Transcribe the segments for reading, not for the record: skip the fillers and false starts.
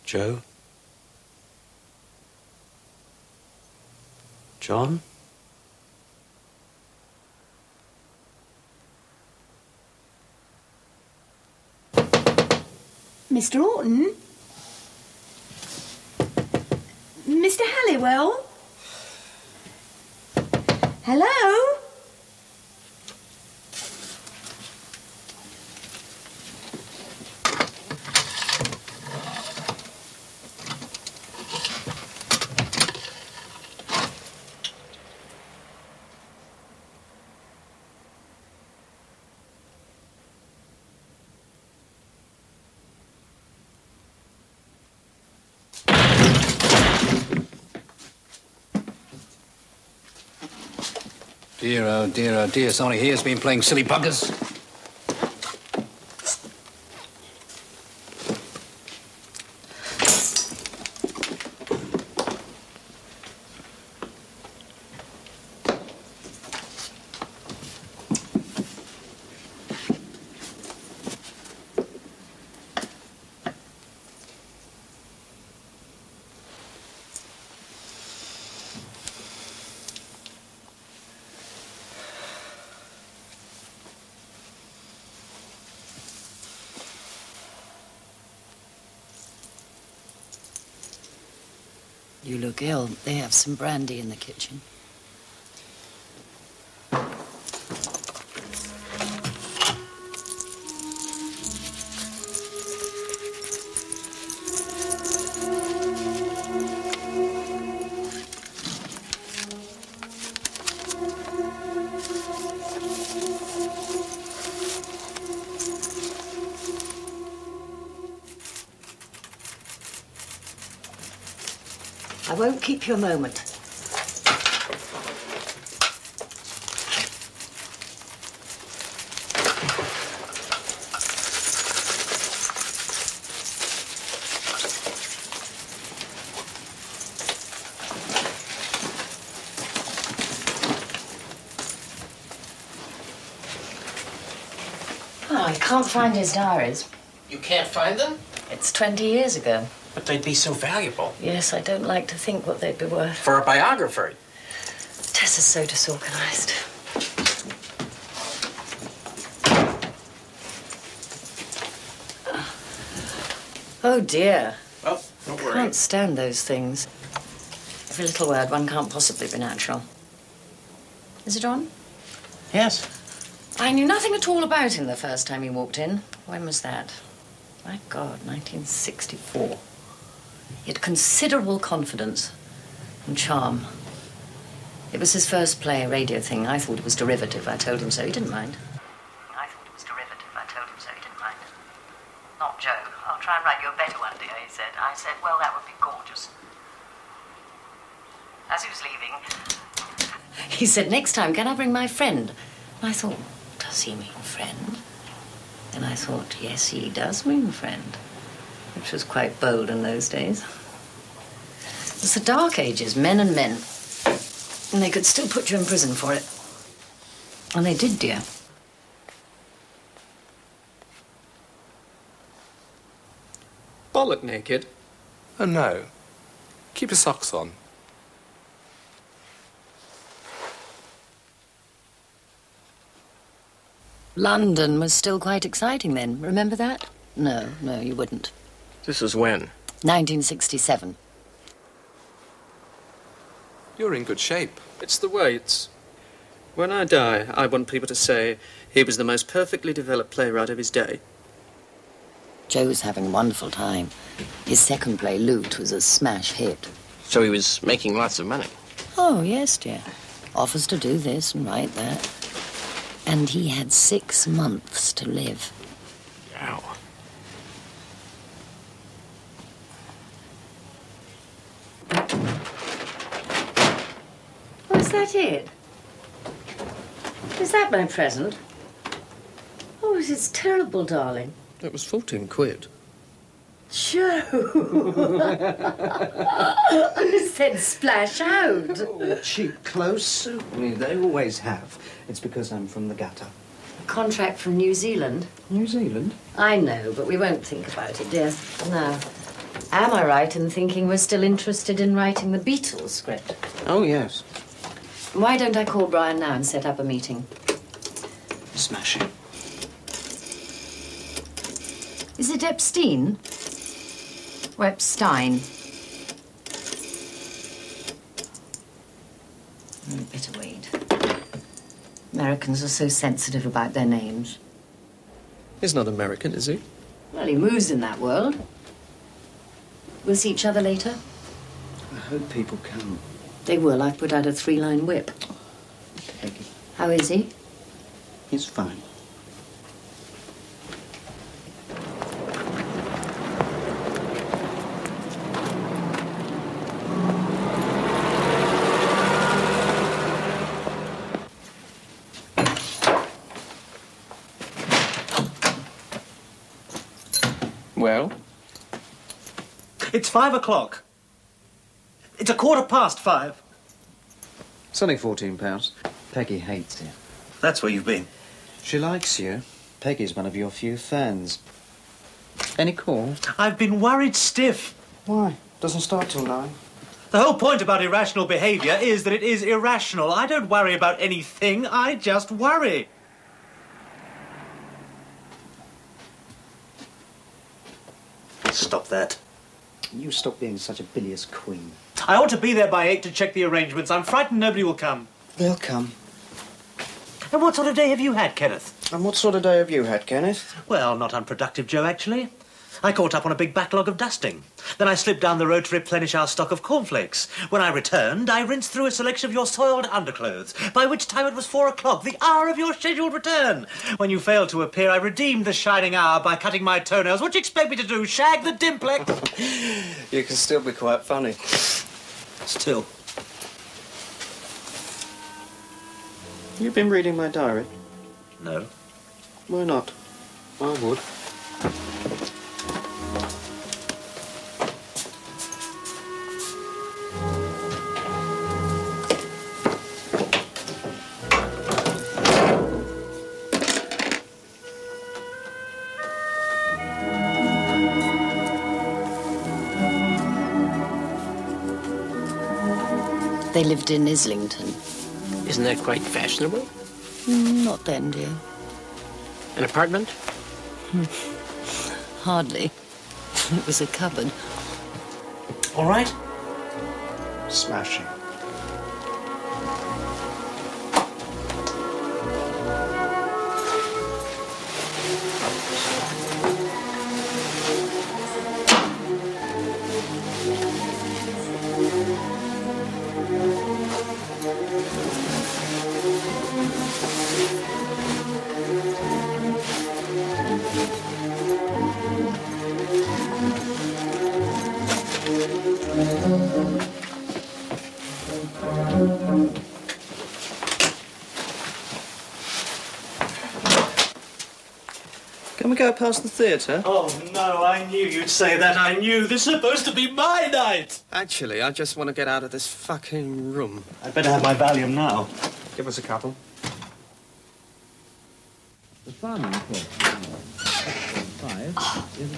Joe? John? Mr. Orton? Mr. Halliwell? Hello? Dear, oh dear, oh dear. Somebody here's been playing silly buggers. You look ill. They have some brandy in the kitchen. I won't keep you a moment. Oh, I can't find his diaries. You can't find them? It's 20 years ago. But they'd be so valuable. Yes, I don't like to think what they'd be worth. For a biographer. Tess is so disorganized. Oh, dear. Well, don't worry. Can't stand those things. Every little word, one can't possibly be natural. Is it on? Yes. I knew nothing at all about him the first time he walked in. When was that? My God, 1964. He had considerable confidence and charm. It was his first play, a radio thing. I thought it was derivative. I told him so. He didn't mind. I thought it was derivative. I told him so. He didn't mind. Not Joe. I'll try and write you a better one, dear, he said. I said, well, that would be gorgeous. As he was leaving, he said, next time, can I bring my friend? And I thought, does he mean friend? And I thought, yes, he does mean friend, which was quite bold in those days. It was the dark ages, men and men. And they could still put you in prison for it. And they did, dear. Bollock naked? Oh, no. Keep your socks on. London was still quite exciting then. Remember that? No, you wouldn't. This is when? 1967. You're in good shape. It's the way. When I die, I want people to say he was the most perfectly developed playwright of his day. Joe's having a wonderful time. His second play, Loot, was a smash hit. So he was making lots of money. Oh, yes, dear. Offers to do this and write that. And he had 6 months to live. Ow. Oh, is that it? Is that my present? Oh, it's terrible, darling. It was 14 quid. Joe! I said splash out. Oh, cheap clothes suit me. They always have. It's because I'm from the gutter. A contract from New Zealand? New Zealand? I know, but we won't think about it, dear. No. Am I right in thinking we're still interested in writing the Beatles script? Oh, yes. Why don't I call Brian now and set up a meeting? Smashing. Is it Epstein? Or Epstein? Better wait. Americans are so sensitive about their names. He's not American, is he? Well, he moves in that world. We'll see each other later. I hope people come. They will. I've put out a 3-line whip. Peggy. How is he? He's fine. Well? It's 5 o'clock. It's 5:15. It's only £14. Peggy hates you. That's where you've been. She likes you. Peggy's one of your few fans. Any call? I've been worried stiff. Why? Doesn't start till 9. The whole point about irrational behaviour is that it is irrational. I don't worry about anything, I just worry. Stop that. You stop being such a bilious queen. I ought to be there by 8 to check the arrangements. I'm frightened nobody will come. They'll come. And what sort of day have you had, Kenneth? And what sort of day have you had, Kenneth? Well, not unproductive, Joe, actually. I caught up on a big backlog of dusting. Then I slipped down the road to replenish our stock of cornflakes. When I returned, I rinsed through a selection of your soiled underclothes, by which time it was 4 o'clock, the hour of your scheduled return. When you failed to appear, I redeemed the shining hour by cutting my toenails. What do you expect me to do, shag the dimplex? You can still be quite funny. Still. You've been reading my diary? No. Why not? I would. They lived in Islington. Isn't that quite fashionable? Not then, dear. An apartment? Hardly. It was a cupboard. All right? Smashing. Can we go past the theatre? Oh, no, I knew you'd say that. I knew. This is supposed to be my night. Actually, I just want to get out of this fucking room. I'd better have my Valium now. Give us a couple.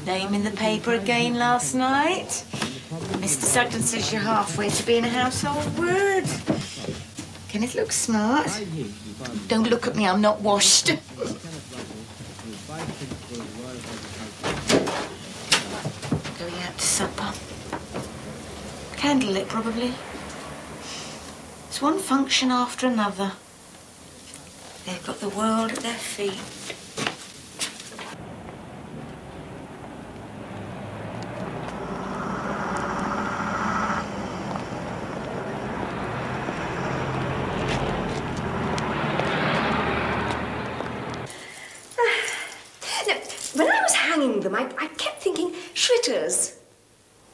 Name in the paper again last night. Mr. Sugden says you're halfway to being a household word. Kenneth looks smart. Don't look at me, I'm not washed. Going out to supper. Candlelit, probably. It's one function after another. They've got the world at their feet. When I was hanging them, I kept thinking Schwitters.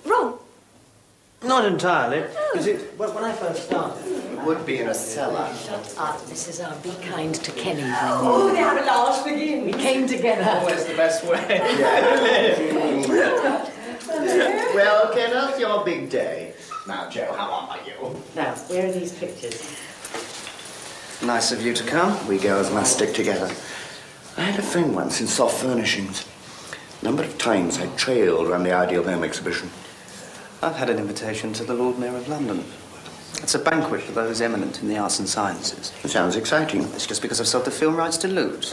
Wrong. Not entirely. You see, when I first started... Would be in a cellar. Shut up, Mrs. R. Be kind to Kenny. Oh, they have a large begin. We came together. Always the best way. Well, Kenneth, your big day. Now, Joe, how are you? Now, where are these pictures? Nice of you to come. We girls must stick together. I had a friend once in soft furnishings. Number of times I trailed around the Ideal Home exhibition. I've had an invitation to the Lord Mayor of London. It's a banquet for those eminent in the arts and sciences. It sounds exciting. It's just because I've sold the film rights to Lewd.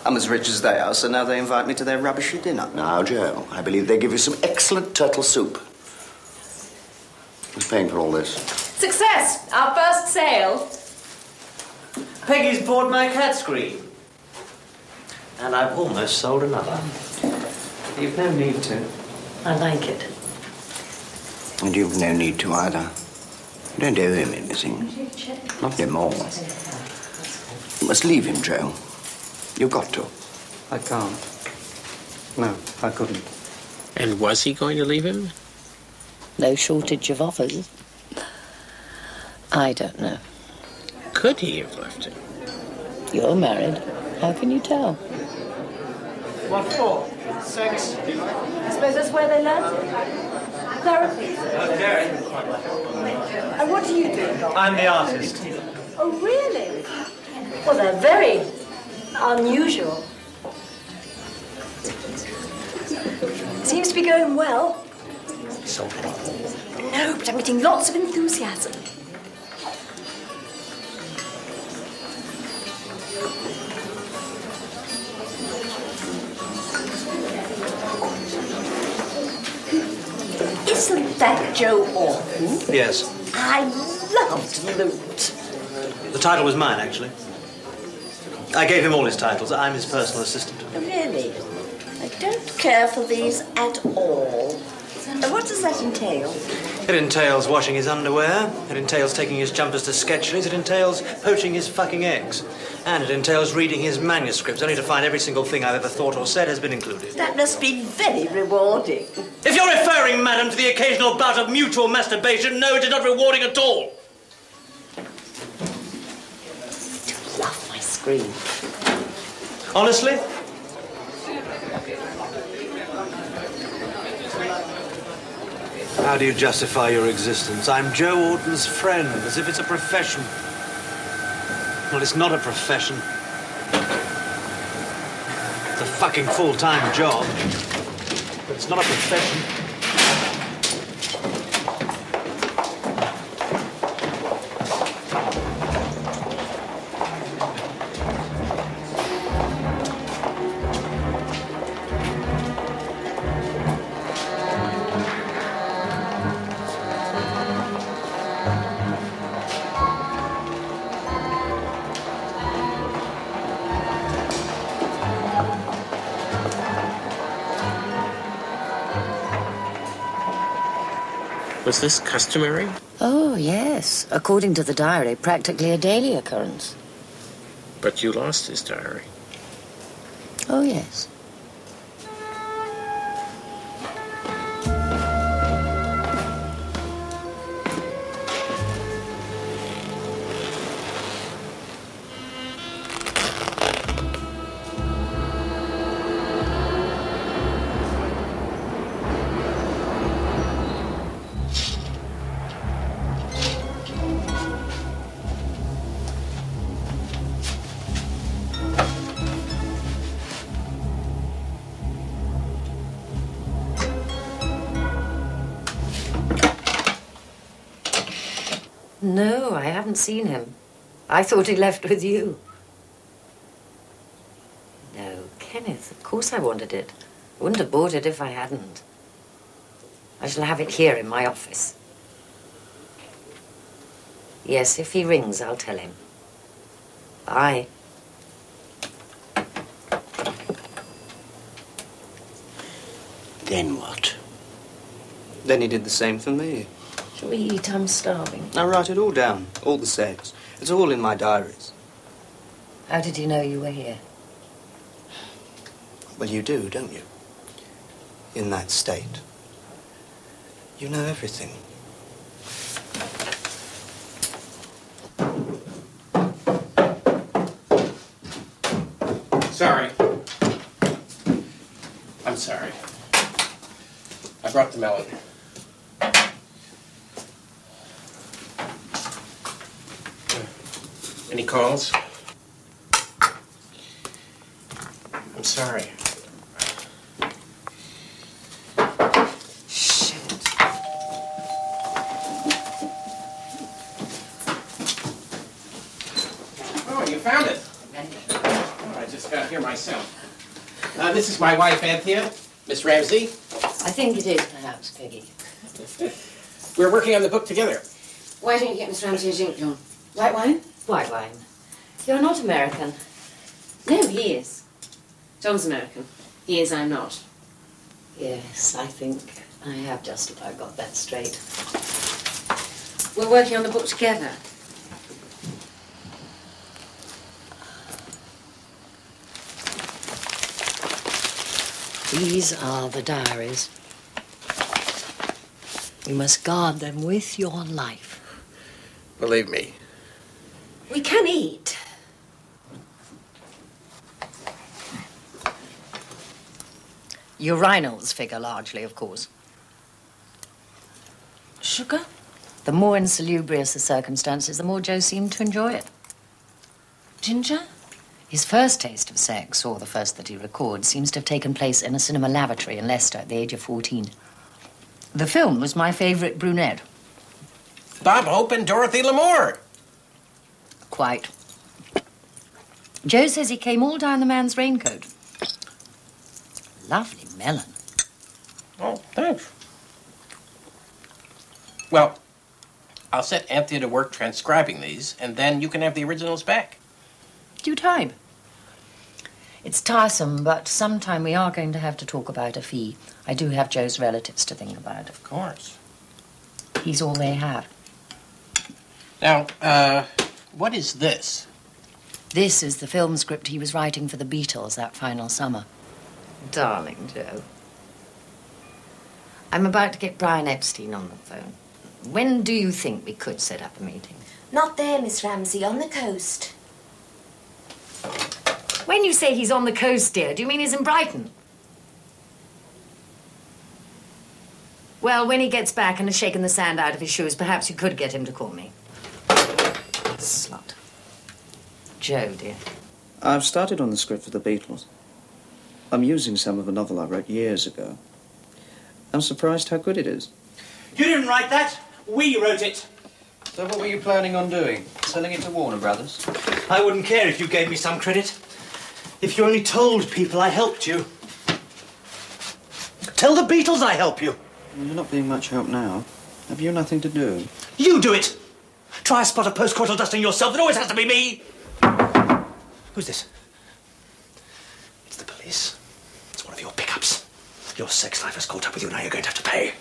I'm as rich as they are, so now they invite me to their rubbishy dinner. Now, Joe, I believe they give you some excellent turtle soup. Who's paying for all this? Success! Our first sale. Peggy's bought my cat screen. And I've almost sold another. You've no need to. I like it. And you've no need to either. You don't owe him anything. Not anymore. You must leave him, Joe. You've got to. I can't. No, I couldn't. And was he going to leave him? No shortage of offers. I don't know. Could he have left him? You're married. How can you tell? What for? Sex? I suppose that's where they learned it. Therapy. And what do you do? I'm the artist. Oh, really? Well, they're very unusual. Seems to be going well. No, but I'm getting lots of enthusiasm. Isn't that Joe Orton? Yes. I loved Loot. The title was mine, actually. I gave him all his titles. I'm his personal assistant. Really? I don't care for these at all. And what does that entail? It entails washing his underwear. It entails taking his jumpers to Sketchley's. It entails poaching his fucking eggs. And it entails reading his manuscripts, only to find every single thing I've ever thought or said has been included. That must be very rewarding. If you're referring, madam, to the occasional bout of mutual masturbation, no, it is not rewarding at all. I love my screen. Honestly? How do you justify your existence? I'm Joe Orton's friend, as if it's a profession. Well, it's not a profession. It's a fucking full-time job. But it's not a profession. Was this customary? Oh, yes. According to the diary, practically a daily occurrence. But you lost his diary. Oh, yes. No, I haven't seen him. I thought he left with you. No, Kenneth, of course I wanted it. Wouldn't have bought it if I hadn't. I shall have it here in my office. Yes, if he rings, I'll tell him. Bye. Then what? Then he did the same for me. Shall we eat? I'm starving. I write it all down, all the sales. It's all in my diaries. How did he know you were here? Well, you do, don't you? In that state. You know everything. Sorry. I'm sorry. I brought the melon. Any calls? I'm sorry. here myself. This is my wife, Anthea. Miss Ramsey. I think it is, perhaps, Peggy. We're working on the book together. Why don't you get Miss Ramsey a drink, John? White wine? White wine. You're not American. No, he is. John's American. He is, I'm not. Yes, I think I have just about got that straight. We're working on the book together. These are the diaries. You must guard them with your life. Believe me. We can eat. Urinals figure largely, of course. Sugar? The more insalubrious the circumstances, the more Joe seemed to enjoy it. Ginger? His first taste of sex, or the first that he records, seems to have taken place in a cinema lavatory in Leicester at the age of 14. The film was My Favourite Brunette. Bob Hope and Dorothy Lamour. Quite. Joe says he came all down the man's raincoat. Lovely melon. Oh, thanks. Well, I'll set Anthea to work transcribing these, and then you can have the originals back. Due time. It's tiresome, but sometime we are going to have to talk about a fee. I do have Joe's relatives to think about. Of course. He's all they have. Now, what is this? This is the film script he was writing for the Beatles that final summer. Darling Joe. I'm about to get Brian Epstein on the phone. When do you think we could set up a meeting? Not there, Miss Ramsey, on the coast. When you say he's on the coast, dear, do you mean he's in Brighton? Well, when he gets back and has shaken the sand out of his shoes, perhaps you could get him to call me. Slut. Joe, dear. I've started on the script for the Beatles. I'm using some of a novel I wrote years ago. I'm surprised how good it is. You didn't write that. We wrote it. So what were you planning on doing? Selling it to Warner Brothers? I wouldn't care if you gave me some credit. If you only told people I helped you. Tell the Beatles I help you. Well, you're not being much help now. Have you nothing to do? You do it. Try a spot of postcoital dusting yourself. It always has to be me. Who's this? It's the police. It's one of your pickups. Your sex life has caught up with you. Now you're going to have to pay.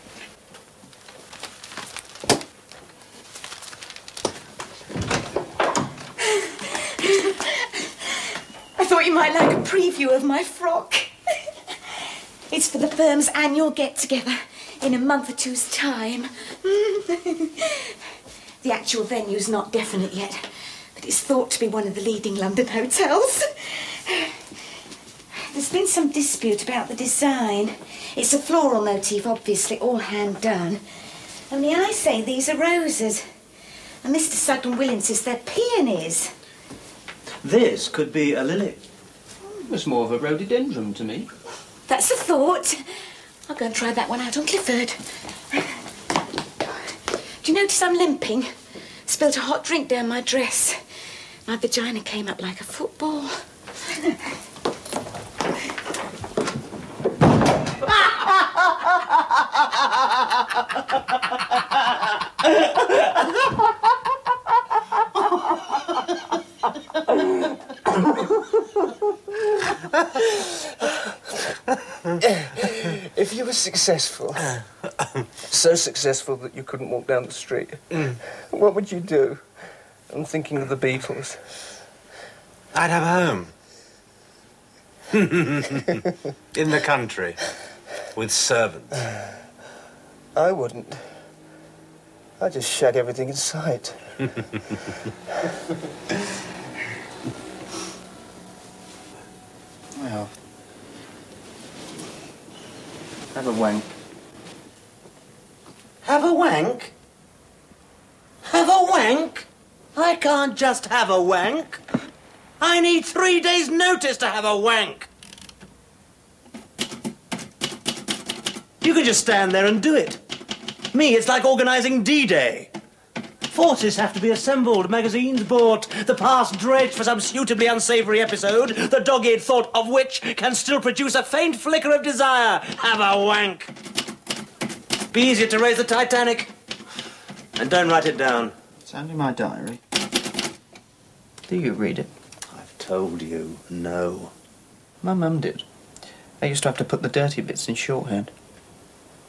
I thought you might like a preview of my frock. It's for the firm's annual get-together in a month or two's time. The actual venue's not definite yet, but it's thought to be one of the leading London hotels. There's been some dispute about the design. It's a floral motif, obviously, all hand-done. Only I say these are roses. And Mr. Sugden Will insists they're peonies. This could be a lily. It's more of a rhododendron to me. That's a thought. I'll go and try that one out on Clifford. Do you notice I'm limping? Spilled a hot drink down my dress. My vagina came up like a football. If you were successful, so successful that you couldn't walk down the street, what would you do? I'm thinking of the Beatles. I'd have a home. In the country, with servants. I wouldn't. I'd just shag everything in sight. Well, have a wank. Have a wank? Have a wank? I can't just have a wank. I need 3 days' notice to have a wank. You can just stand there and do it. Me, it's like organising D-Day. Forces have to be assembled, magazines bought, the past dredged for some suitably unsavoury episode, the dog-eared thought of which can still produce a faint flicker of desire. Have a wank. Be easier to raise the Titanic. And don't write it down. It's only my diary. Do you read it? I've told you, no. My mum did. I used to have to put the dirty bits in shorthand.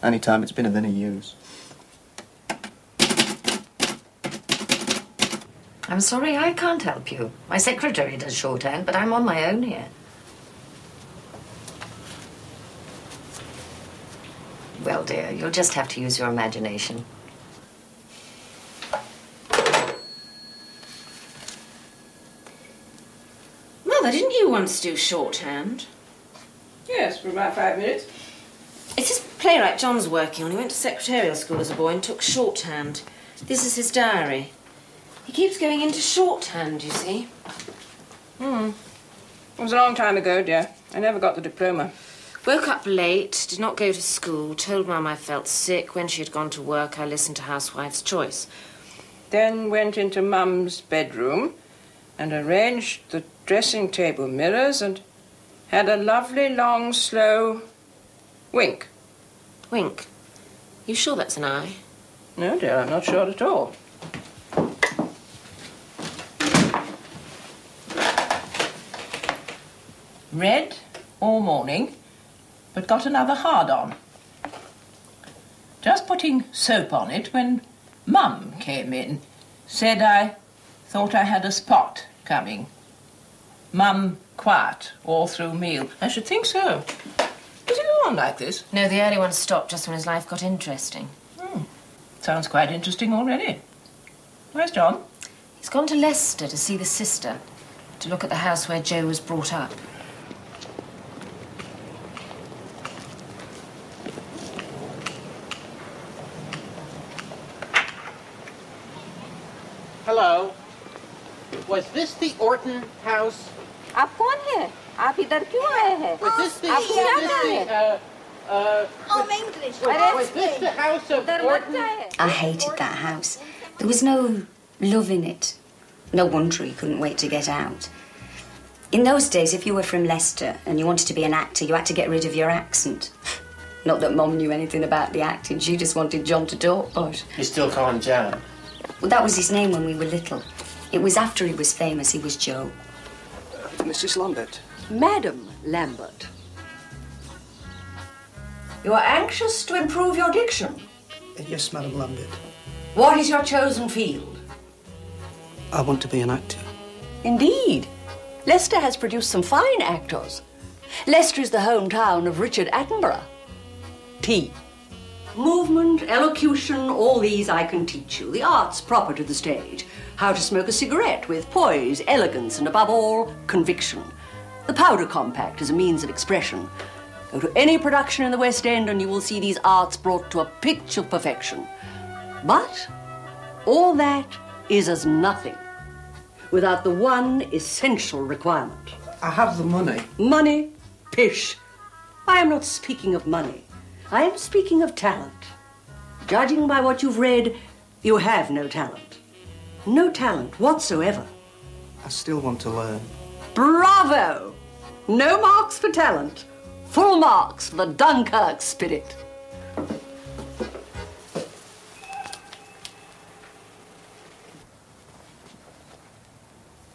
Any time it's been of any use. I'm sorry, I can't help you. My secretary does shorthand, but I'm on my own here. Well, dear, you'll just have to use your imagination. Mother, didn't you once do shorthand? Yes, for about 5 minutes. It's this playwright John's working on. He went to secretarial school as a boy and took shorthand. This is his diary. He keeps going into shorthand, you see. It was a long time ago, dear. I never got the diploma. Woke up late, did not go to school, told Mum I felt sick. When she had gone to work, I listened to Housewife's Choice. Then went into Mum's bedroom and arranged the dressing table mirrors and had a lovely, long, slow wink. Wink? You sure that's an eye? No, dear, I'm not sure at all. Read all morning, but got another hard-on. Just putting soap on it when Mum came in. Said I thought I had a spot coming. Mum quiet all through meal. I should think so. Does it go on like this? No, the early one stopped just when his life got interesting. Sounds quite interesting already. Where's John? He's gone to Leicester to see the sister, to look at the house where Joe was brought up. Hello. Was this the Orton house? आप कौन है? आप इधर क्यों आए हैं? Was this the आप क्या कर रहे हैं? English. Was this the house of Orton? I hated that house. There was no love in it. No wonder he couldn't wait to get out. In those days, if you were from Leicester and you wanted to be an actor, you had to get rid of your accent. Not that Mum knew anything about the acting. She just wanted John to talk, but... You still call him John? Well, that was his name when we were little. It was after he was famous, he was Joe. Mrs. Lambert. Madam Lambert. You are anxious to improve your diction. Yes, Madam Lambert. What is your chosen field? I want to be an actor. Indeed. Leicester has produced some fine actors. Leicester is the hometown of Richard Attenborough. T. Movement, elocution, all these I can teach you. The arts proper to the stage. How to smoke a cigarette with poise, elegance, and above all, conviction. The powder compact is a means of expression. Go to any production in the West End and you will see these arts brought to a pitch of perfection. But all that is as nothing without the one essential requirement. I have the money. Money? Pish. I am not speaking of money. I am speaking of talent. Judging by what you've read, you have no talent. No talent whatsoever. I still want to learn. Bravo! No marks for talent. Full marks for the Dunkirk spirit.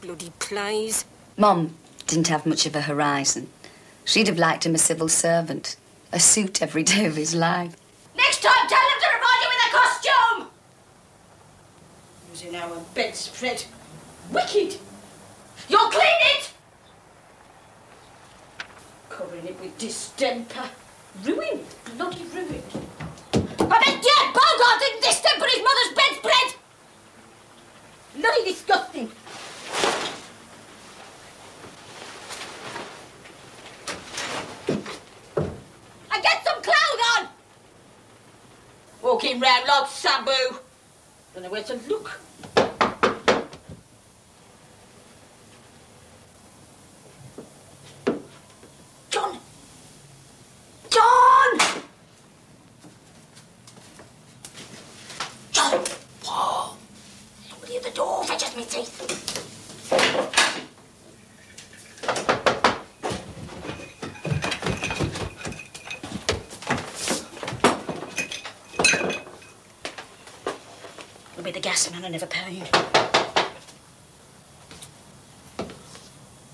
Bloody plays. Mum didn't have much of a horizon. She'd have liked him a civil servant. A suit every day of his life. Next time, tell him to provide you with a costume! Using our bedspread. Wicked! You'll clean it! Covering it with distemper. Ruined. Bloody ruined. I bet Jack Bogart didn't distemper his mother's bedspread! Bloody disgusting. And get some clothes on! Walking round like Sabu. Don't know where to look. John! John! John! Whoa. teeth. It'll be the gas man I never paid.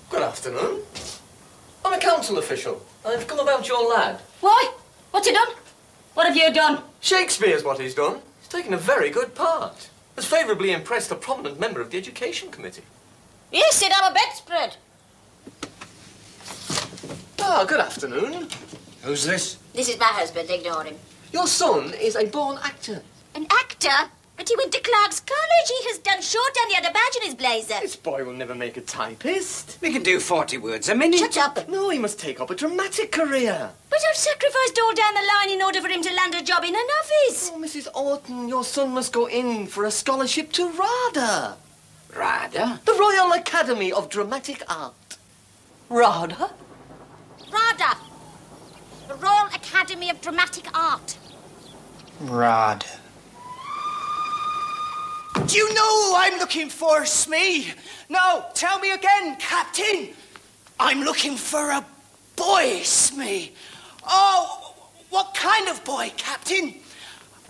Good afternoon. I'm a council official. I've come about your lad. Why? What's he done? What have you done? Shakespeare's what he's done. He's taken a very good part. Has favourably impressed a prominent member of the Education Committee. Yes, sit on a bedspread. Ah, good afternoon. Who's this? This is my husband, ignore him. Your son is a born actor. An actor? But he went to Clark's College. He has done shorthand. You'd imagine his blazer. This boy will never make a typist. We can do 40 words a minute. Shut up. No, he must take up a dramatic career. But I've sacrificed all down the line in order for him to land a job in an office. Oh, Mrs. Orton, your son must go in for a scholarship to RADA. RADA? The Royal Academy of Dramatic Art. RADA? RADA. The Royal Academy of Dramatic Art. RADA. Do you know who I'm looking for, Smee? No, tell me again, Captain. I'm looking for a boy, Smee. Oh, what kind of boy, Captain?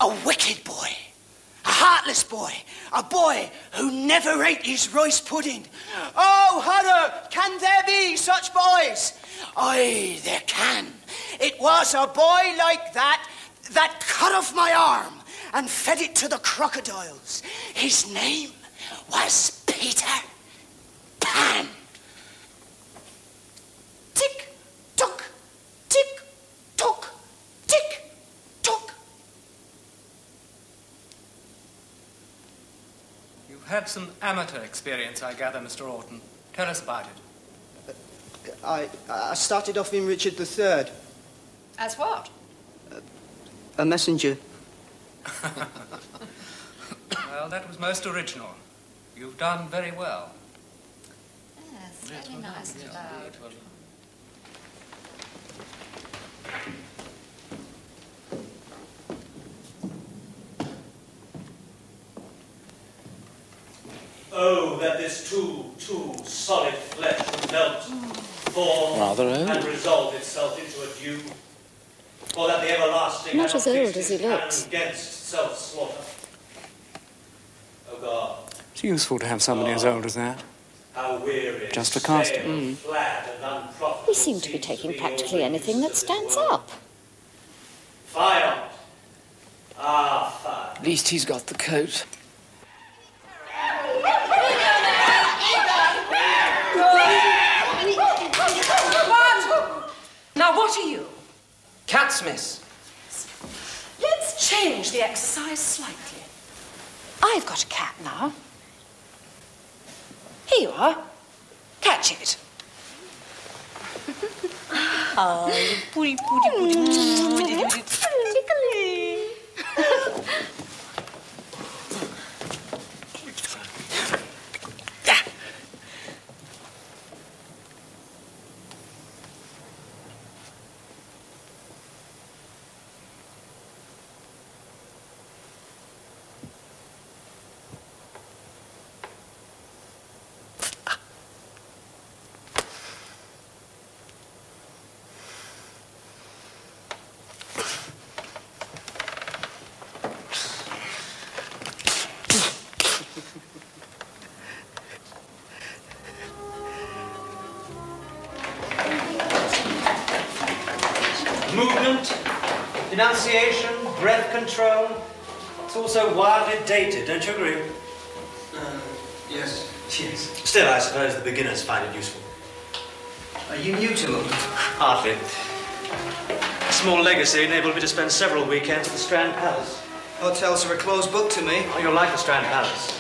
A wicked boy. A heartless boy. A boy who never ate his rice pudding. Oh, Hunter, can there be such boys? Aye, there can. It was a boy like that that cut off my arm and fed it to the crocodiles. His name was Peter Pan. Tick, tock, tick, tock, tick, tock. You've had some amateur experience, I gather, Mr. Orton. Tell us about it. I started off in Richard III. As what? A messenger. Well, that was most original. You've done very well. Yes, very nice and loud. Oh, that this too solid flesh would melt, form, Rather old. and resolve itself into a dew. Or that the everlasting Not as old as he hand looks. against self-slaughter. Oh God, It's useful to have somebody as old as that. how weary, Just for casting. stale, flat, and unprofitable We seem to be taking practically anything that stands up. Fire! Ah, fire. At least he's got the coat. What? Now, what are you? Catsmith. Let's change the exercise slightly. I've got a cat now. Here you are. Catch it. Oh, putty, tickly. Movement, enunciation, breath control. It's also wildly dated, don't you agree? Yes. Yes. Still, I suppose the beginners find it useful. Are you new to them? Hardly. A small legacy enabled me to spend several weekends at the Strand Palace. Hotels are a closed book to me. Oh, you'll like the Strand Palace.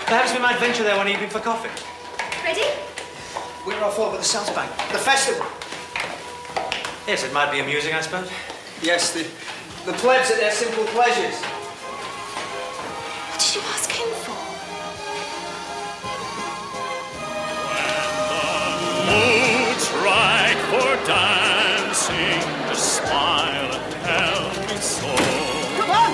Perhaps we might venture there one evening for coffee. Ready? We're off over the South Bank. The festival. Yes, it might be amusing, I suppose. Yes, the plebs at their simple pleasures. What did you ask him for? Mood's right for dancing, to smile and help me so. Come on!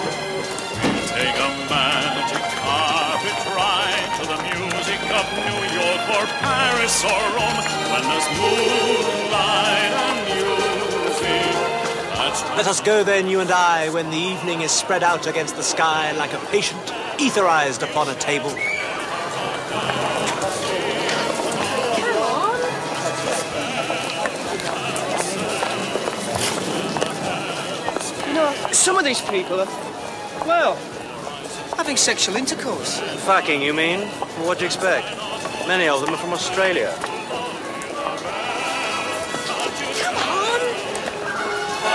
Take a magic carpet ride to the music or Paris or Rome, when there's moonlight and music. Let us go then, you and I, when the evening is spread out against the sky like a patient etherized upon a table. You know, some of these people are, well, having sexual intercourse. Fucking, you mean? What'd you expect? Many of them are from Australia.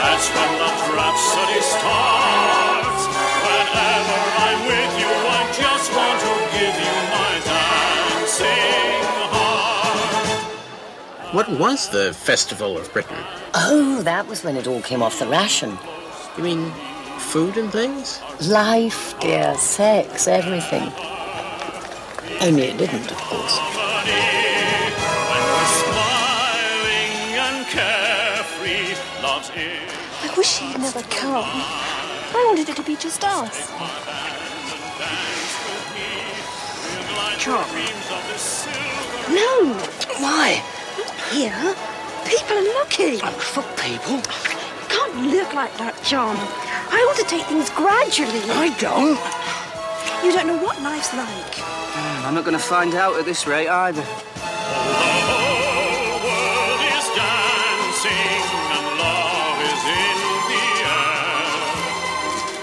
That's when the rhapsody starts. Whenever I'm with you, I just want to give you my dancing heart. What was the Festival of Britain? Oh, that was when it all came off the ration. You mean food and things? Life, dear, sex, everything. Only it didn't, of course. I wish he'd never come. I wanted it to be just us. John. No. Why? Not here. People are looking. Oh, fuck people. You can't look like that, John. I want to take things gradually. I don't. You don't know what life's like. I'm not going to find out at this rate either. The whole world is dancing and love is in the air.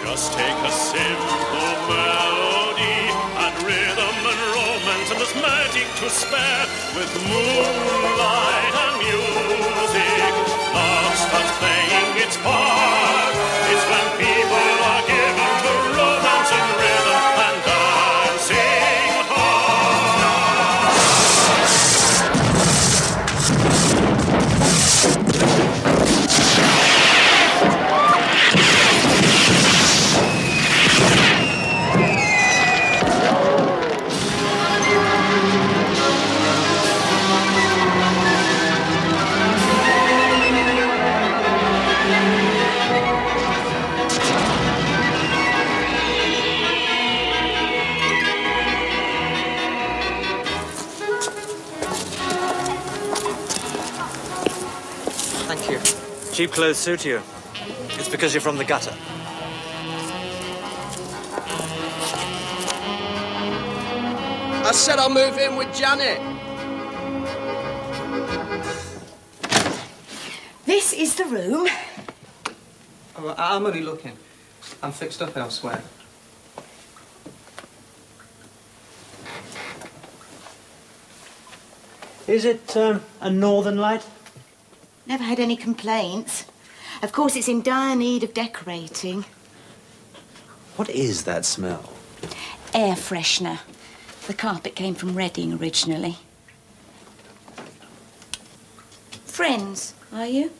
Just take a simple melody and rhythm and romance and there's magic to spare. With moonlight and music, love starts playing its part. It's when people are given to romance and rhythm and dancing heart. Thank you. Cheap clothes suit you. It's because you're from the gutter. I said I'll move in with Janet. This is the room. Oh, I'm only looking. I'm fixed up elsewhere. Is it a northern light? Never had any complaints. Of course, it's in dire need of decorating. What is that smell? Air freshener. The carpet came from Reading originally. Friends, are you?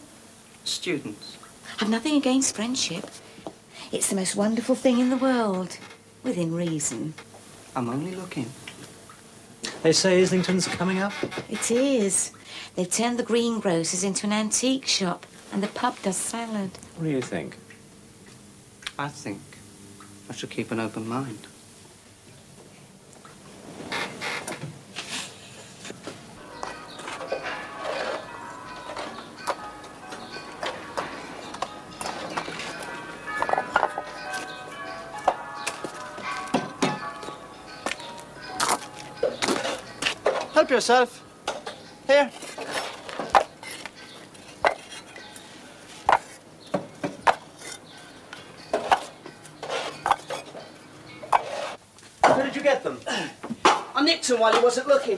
Students. I've nothing against friendship. It's the most wonderful thing in the world, within reason. I'm only looking. They say Islington's coming up? It is. They've turned the greengrocers into an antique shop, and the pub does salad. What do you think? I think I should keep an open mind. Help yourself. Here. Where did you get them? I nicked him while he wasn't looking.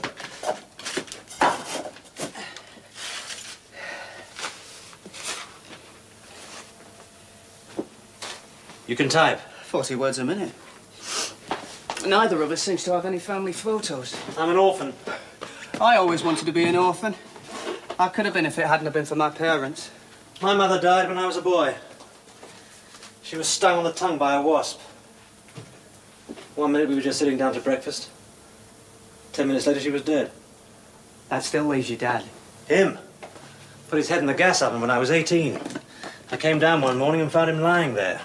You can type. 40 words a minute. Neither of us seems to have any family photos. I'm an orphan. I always wanted to be an orphan. I could have been if it hadn't have been for my parents. My mother died when I was a boy. She was stung on the tongue by a wasp. 1 minute we were just sitting down to breakfast. 10 minutes later she was dead. That still leaves your dad. Him. Put his head in the gas oven when I was 18. I came down one morning and found him lying there.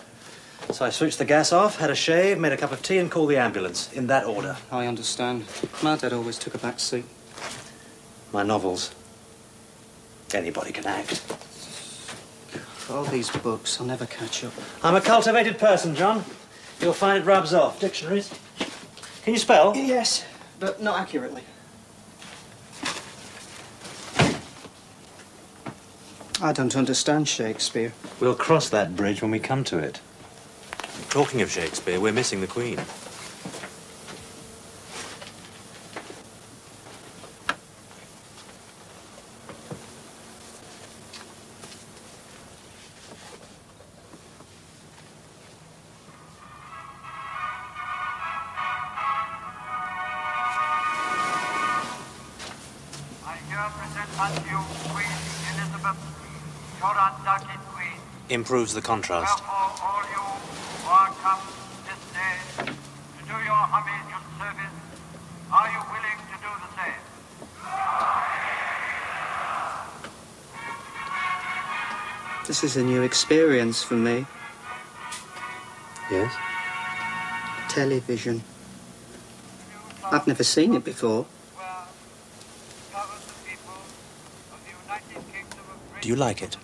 So I switched the gas off, had a shave, made a cup of tea and called the ambulance. In that order. I understand. My dad always took a back seat. My novels. Anybody can act. All these books, I'll never catch up. I'm a cultivated person, John. You'll find it rubs off. Dictionaries. Can you spell? Yes, but not accurately. I don't understand Shakespeare. We'll cross that bridge when we come to it. Talking of Shakespeare, we're missing the Queen. Improves the contrast. All you who are come this day to do your homage and service, are you willing to do the same? This is a new experience for me. Yes? Television. I've never seen it before. Do you like it?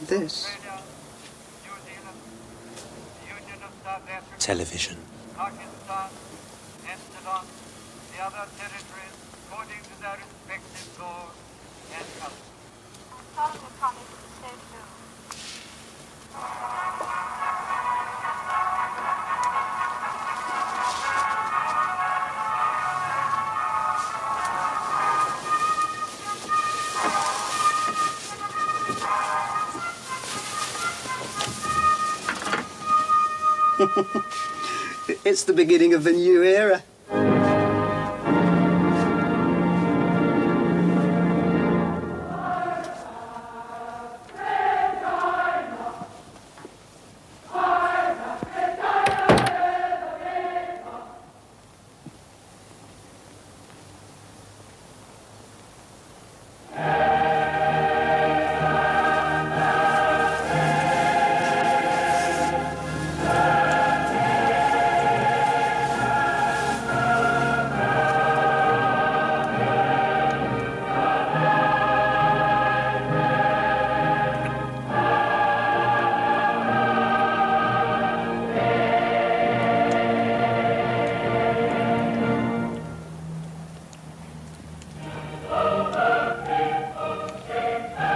This? Television. Pakistan, Amsterdam, the other territories, according to their respective laws and customs. I'm sorry to promise so soon. It's the beginning of a new era.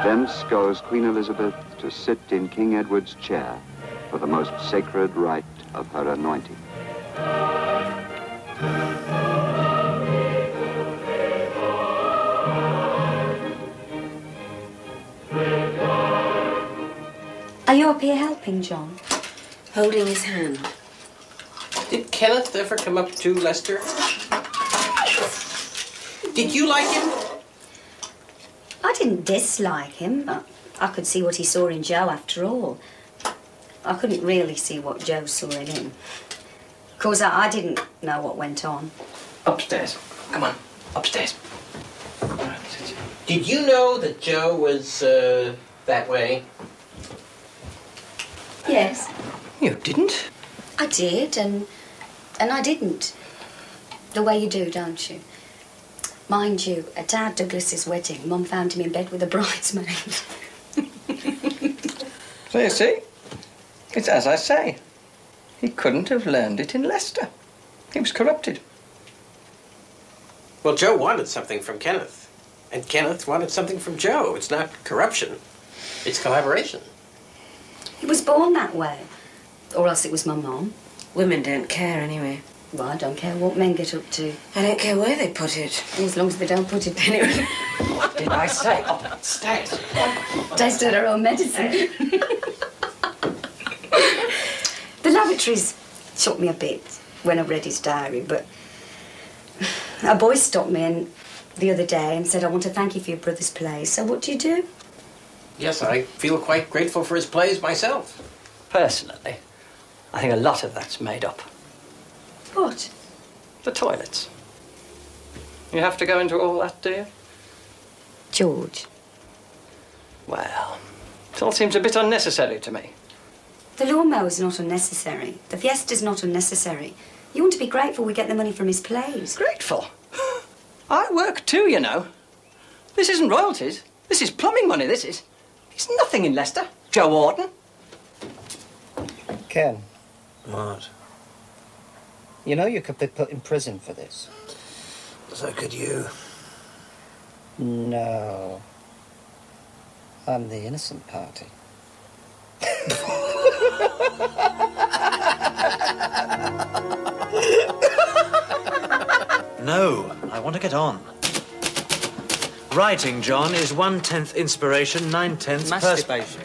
Thence goes Queen Elizabeth to sit in King Edward's chair for the most sacred rite of her anointing. Are you up here helping, John? Holding his hand. Did Kenneth ever come up to Lester? Did you like him? I didn't dislike him, but I could see what he saw in Joe after all. I couldn't really see what Joe saw in him. Of course, I didn't know what went on. Upstairs. Come on, upstairs. Did you know that Joe was that way? Yes. You didn't? I did, and I didn't. The way you do, don't you? Mind you, at Dad Douglas's wedding, Mum found him in bed with a bridesmaid. So you see, it's as I say. He couldn't have learned it in Leicester. He was corrupted. Well, Joe wanted something from Kenneth, and Kenneth wanted something from Joe. It's not corruption. It's collaboration. He was born that way. Or else it was my mum. Women don't care anyway. Well, I don't care what men get up to. I don't care where they put it. As long as they don't put it anywhere. What did I say? Oh, Stas. Tasted her own medicine. The lavatories shocked me a bit when I read his diary, but a boy stopped me the other day and said, I want to thank you for your brother's plays. So what do you do? Yes, I feel quite grateful for his plays myself. Personally, I think a lot of that's made up. What? The toilets. You have to go into all that, do you? George. Well, it all seems a bit unnecessary to me. The lawnmower's not unnecessary. The Fiesta's not unnecessary. You want to be grateful we get the money from his plays. Grateful? I work too, you know. This isn't royalties. This is plumbing money, this is. It's nothing in Leicester. Joe Wharton. Ken, What? you know you could be put in prison for this. So could you. No. I'm the innocent party. No, I want to get on. Writing, John, is 1/10 inspiration, 9/10 Masturbation.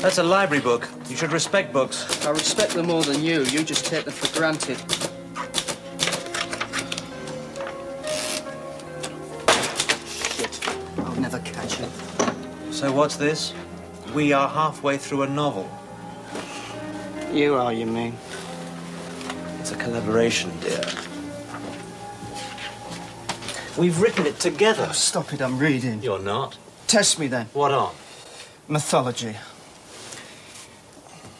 That's a library book. You should respect books. I respect them more than you. You just take them for granted. Shit. I'll never catch him. So what's this? We are halfway through a novel. You are, you mean? It's a collaboration, dear. We've written it together. Oh, stop it, I'm reading. You're not. Test me then. What on? Mythology.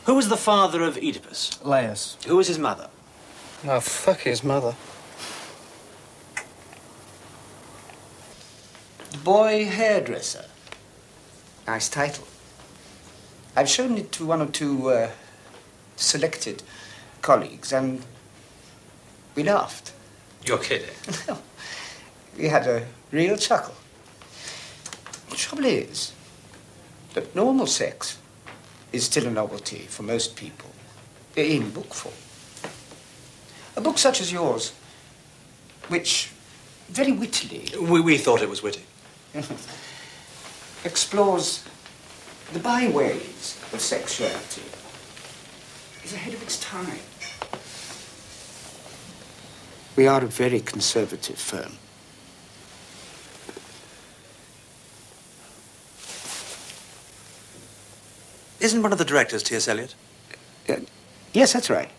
Who was the father of Oedipus? Laius. Who was his mother? Oh, fuck his mother. The Boy Hairdresser. Nice title. I've shown it to one or two selected colleagues, and we laughed. You're kidding. We had a real chuckle. The trouble is that normal sex is still a novelty for most people in book form. A book such as yours, which very wittily... We thought it was witty. explores the byways of sexuality, is ahead of its time. We are a very conservative firm. Isn't one of the directors T.S. Eliot? Yes, that's right.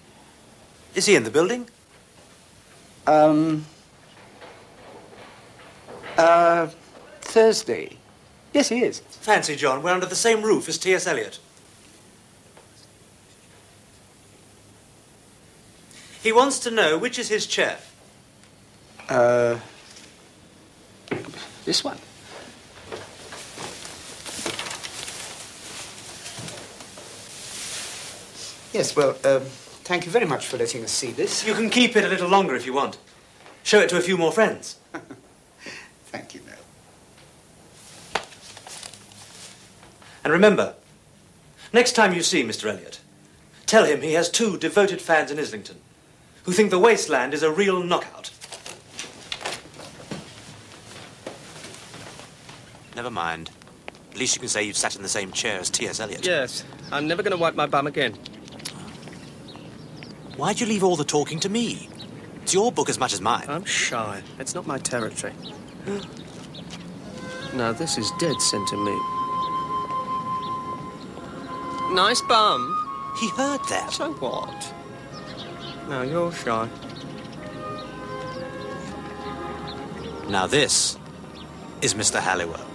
Is he in the building? Thursday. Yes, he is. Fancy, John, we're under the same roof as T.S. Eliot. He wants to know which is his chair. This one. Yes, well, thank you very much for letting us see this. You can keep it a little longer if you want. Show it to a few more friends. Thank you, Mel. And remember, next time you see Mr. Eliot, tell him he has 2 devoted fans in Islington who think The Wasteland is a real knockout. Never mind. At least you can say you've sat in the same chair as T.S. Eliot. Yes, I'm never going to wipe my bum again. Why'd you leave all the talking to me? It's your book as much as mine. I'm shy. It's not my territory. No, this is dead centre meat. Nice bum. He heard that. So what? No, you're shy. Now this is Mr. Halliwell.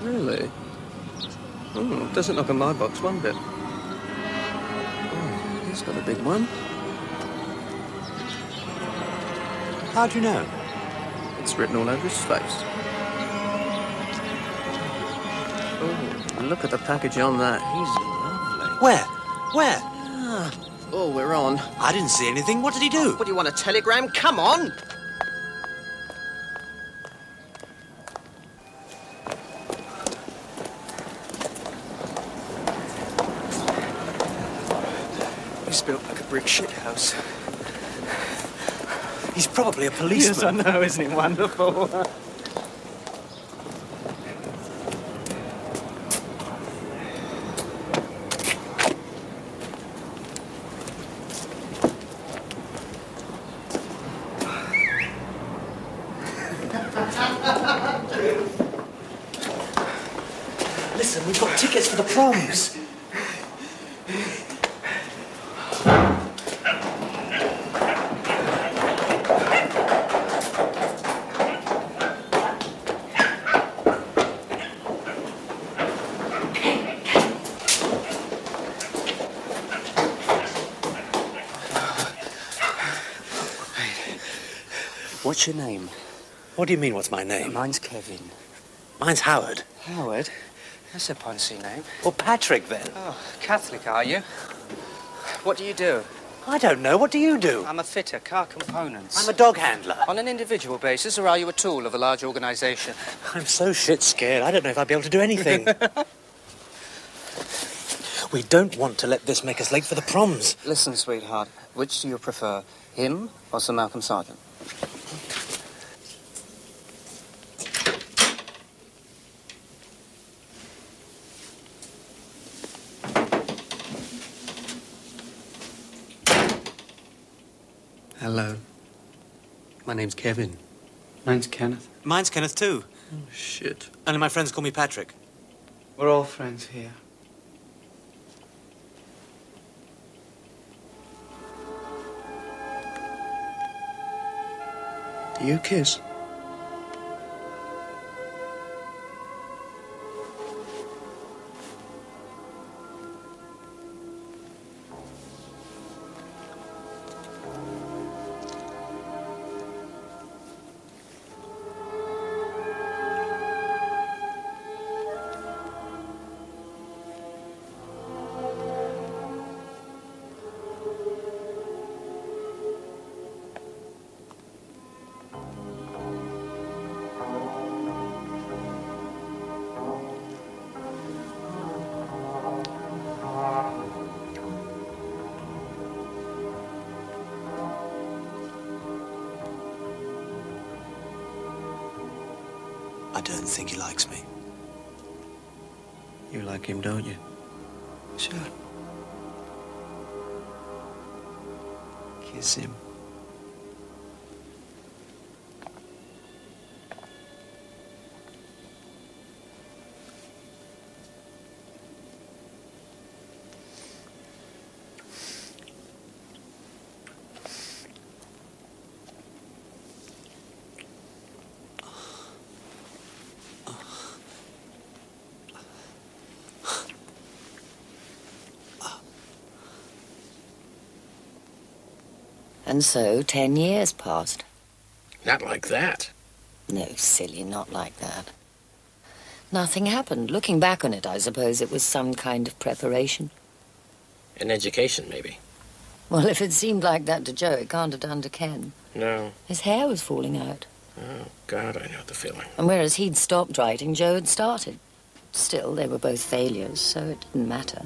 Really? Oh, doesn't knock on my box one bit. Oh, he's got a big one. How do you know? It's written all over his face. Oh, and look at the package on that. He's lovely. Where? Where? Oh, we're on. I didn't see anything. What did he do? What do you want, a telegram? Come on! He's built like a brick shithouse. He's probably a policeman. Yes, I know, isn't he wonderful? Listen, we've got tickets for the proms. What's your name? What do you mean, what's my name? Mine's Kevin. Mine's Howard. Howard? That's a poncy name. Well, Patrick, then. Oh, Catholic, are you? What do you do? I don't know. What do you do? I'm a fitter, car components. I'm a dog handler. On an individual basis, or are you a tool of a large organisation? I'm so shit scared, I don't know if I'll be able to do anything. We don't want to let this make us late for the proms. Listen, sweetheart, which do you prefer, him or Sir Malcolm Sargent? Hello. My name's Kevin. Mine's Kenneth. Mine's Kenneth, too. Oh, shit. Only my friends call me Patrick. We're all friends here. Do you kiss? I don't think he likes me. You like him, don't you? Sure. Kiss him. And so 10 years passed. Not like that. No, silly, not like that. Nothing happened. Looking back on it, I suppose it was some kind of preparation. An education, maybe. Well, if it seemed like that to Joe, it can't have done to Ken. No. His hair was falling out. Oh, God, I know the feeling. And whereas he'd stopped writing, Joe had started. Still, they were both failures, so it didn't matter.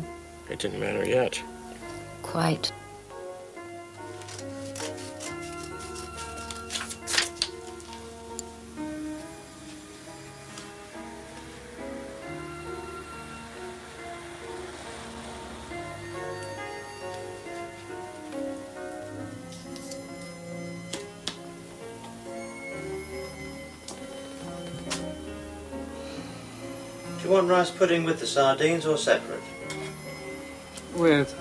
It didn't matter yet. Quite. Do you want rice pudding with the sardines or separate? With.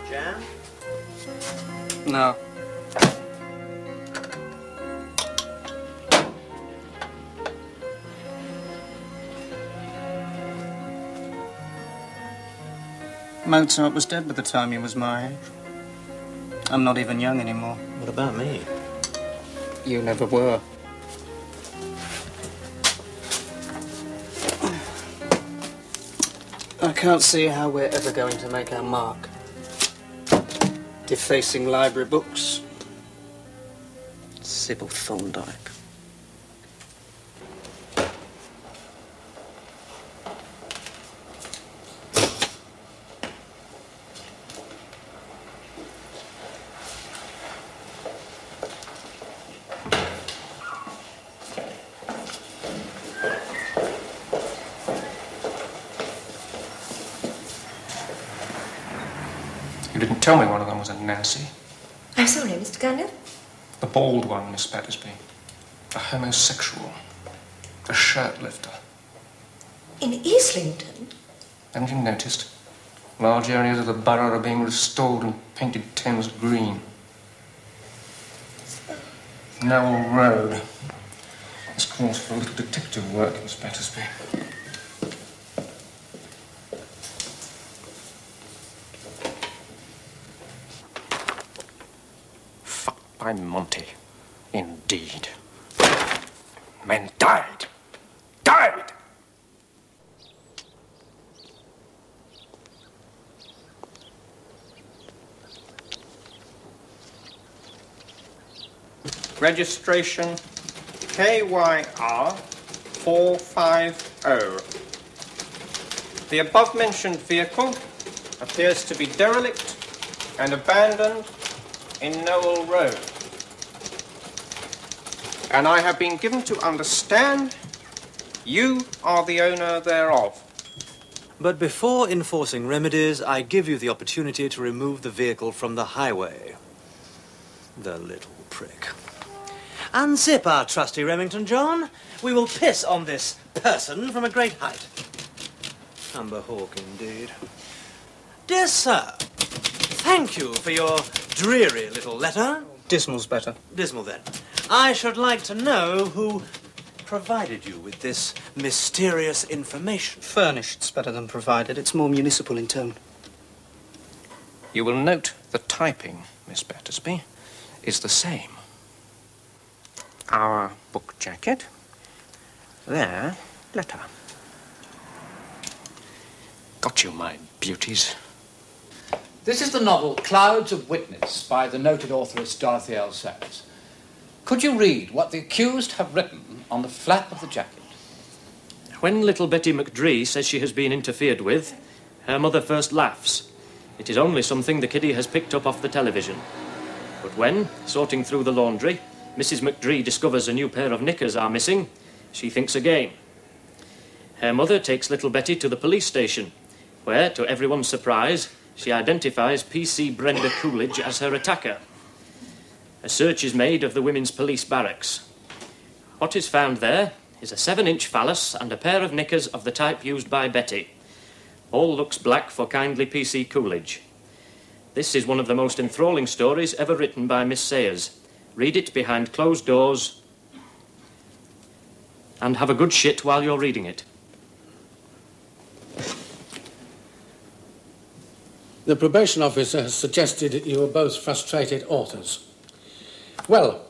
Jam? No. Mozart was dead by the time he was my age. I'm not even young anymore. What about me? You never were. I can't see how we're ever going to make our mark. Defacing library books. Sybil Thorndike. You didn't tell me one of them was a Nancy. I'm sorry, Mr. Gandalf. The bald one, Miss Battersby. A homosexual. A shirt lifter. In Islington? Haven't you noticed? Large areas of the borough are being restored and painted Thames green. Nowell Road. This calls for a little detective work, Miss Battersby. Fucked by Monty. Indeed. Men died. Died! Registration KYR 450. The above-mentioned vehicle appears to be derelict and abandoned in Nowell Road. And I have been given to understand you are the owner thereof. But before enforcing remedies, I give you the opportunity to remove the vehicle from the highway. The little prick. Unzip our trusty Remington, John. We will piss on this person from a great height. Amber Hawk, indeed. Dear sir, thank you for your dreary little letter. Dismal's better. Dismal, then. I should like to know who provided you with this mysterious information. Furnished's better than provided. It's more municipal in tone. You will note the typing, Miss Battersby, is the same. Our book jacket, their letter. Got you, my beauties. This is the novel Clouds of Witness by the noted authoress Dorothy L. Sayers. Could you read what the accused have written on the flap of the jacket? When little Betty McDree says she has been interfered with, her mother first laughs. It is only something the kiddie has picked up off the television. But when, sorting through the laundry, Mrs. McDree discovers a new pair of knickers are missing, she thinks again. Her mother takes little Betty to the police station, where, to everyone's surprise, she identifies PC Brenda Coolidge as her attacker. A search is made of the women's police barracks. What is found there is a 7-inch phallus and a pair of knickers of the type used by Betty. All looks black for kindly PC Coolidge. This is one of the most enthralling stories ever written by Miss Sayers. Read it behind closed doors and have a good shit while you're reading it. The probation officer has suggested that you are both frustrated authors. Well,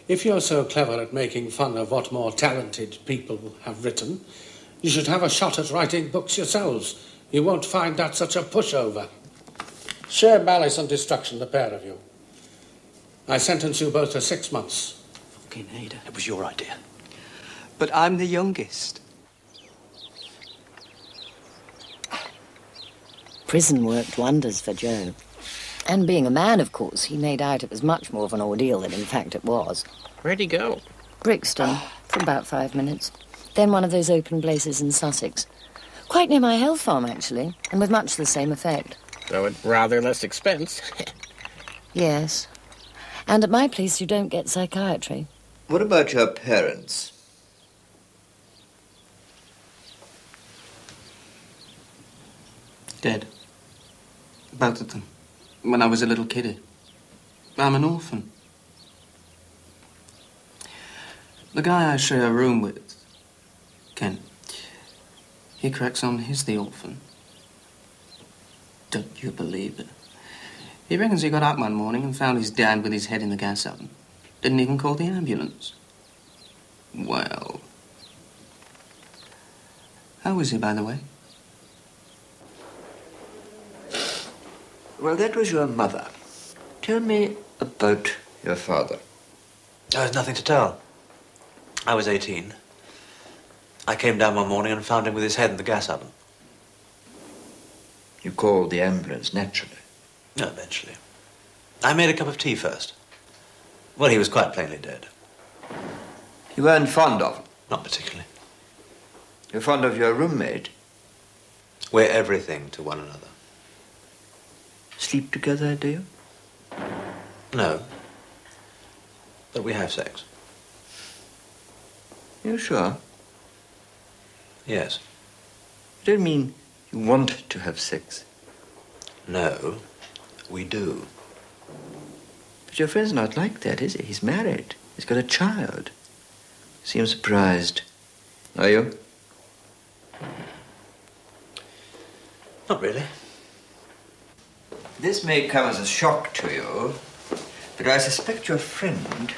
if you're so clever at making fun of what more talented people have written, you should have a shot at writing books yourselves. You won't find that such a pushover. Share malice and destruction, the pair of you. I sentence you both to 6 months. Fucking Ada. It was your idea. But I'm the youngest. Prison worked wonders for Joe. And being a man, of course, he made out it was much more of an ordeal than in fact it was. Where'd he go? Brixton, for about 5 minutes. Then one of those open places in Sussex. Quite near my health farm, actually, and with much the same effect. Though at rather less expense. Yes. And at my place, you don't get psychiatry. What about your parents? Dead. Both of them. When I was a little kiddie. I'm an orphan. The guy I share a room with, Ken, he cracks on he's the orphan. Don't you believe it? He reckons he got up one morning and found his dad with his head in the gas oven. Didn't even call the ambulance. Well. How is he, by the way? Well, that was your mother. Tell me about your father. There's nothing to tell. I was 18. I came down one morning and found him with his head in the gas oven. You called the ambulance, naturally. No, eventually. I made a cup of tea first. Well, he was quite plainly dead. You weren't fond of him? Not particularly. You're fond of your roommate? We're everything to one another. Sleep together, do you? No. That we have sex. You sure? Yes. You don't mean you want to have sex? No, we do. But your friend's not like that, is he? He's married. He's got a child. Seems surprised. Are you? Not really. This may come as a shock to you, but I suspect your friend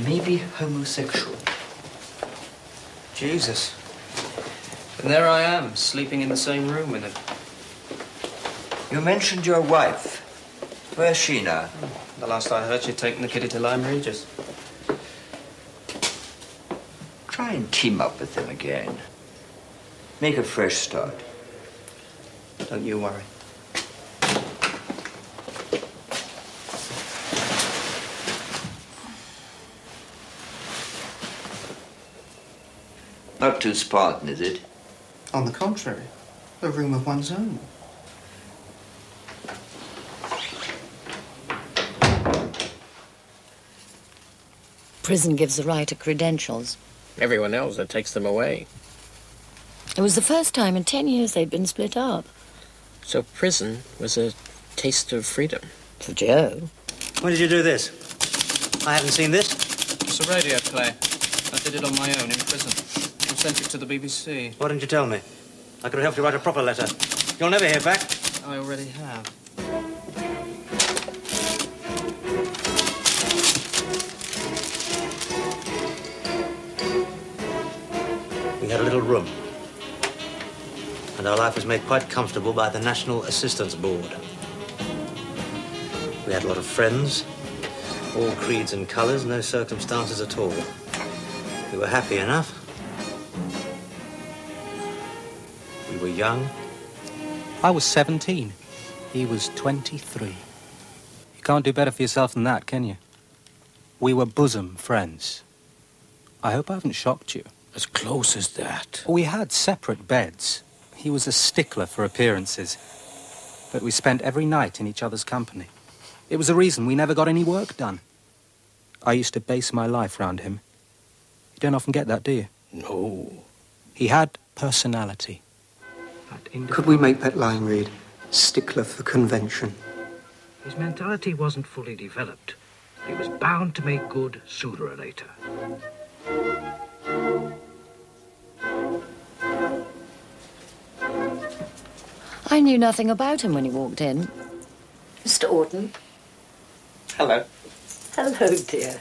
may be homosexual. Jesus. And there I am, sleeping in the same room with him. You mentioned your wife. Where's she now? The last I heard, she'd taken the kiddie to Lyme Regis. Try and team up with him again. Make a fresh start. Don't you worry. Not too Spartan, is it? On the contrary, a room of one's own. Prison gives the writer credentials. Everyone else that takes them away. It was the first time in 10 years they'd been split up. So prison was a taste of freedom. For Joe. When did you do this? I haven't seen this. It's a radio play. I did it on my own in prison. I sent it to the BBC. Why didn't you tell me? I could have helped you write a proper letter. You'll never hear back. I already have. We had a little room. And our life was made quite comfortable by the National Assistance Board. We had a lot of friends, all creeds and colours, no circumstances at all. We were happy enough. We were young. I was 17. He was 23. You can't do better for yourself than that, can you? We were bosom friends. I hope I haven't shocked you. As close as that. We had separate beds. He was a stickler for appearances. But we spent every night in each other's company. It was the reason we never got any work done. I used to base my life round him. You don't often get that, do you? No. He had personality. Could we make that line read, stickler for convention? His mentality wasn't fully developed. He was bound to make good sooner or later. I knew nothing about him when he walked in. Mr. Orton. Hello. Hello, dear.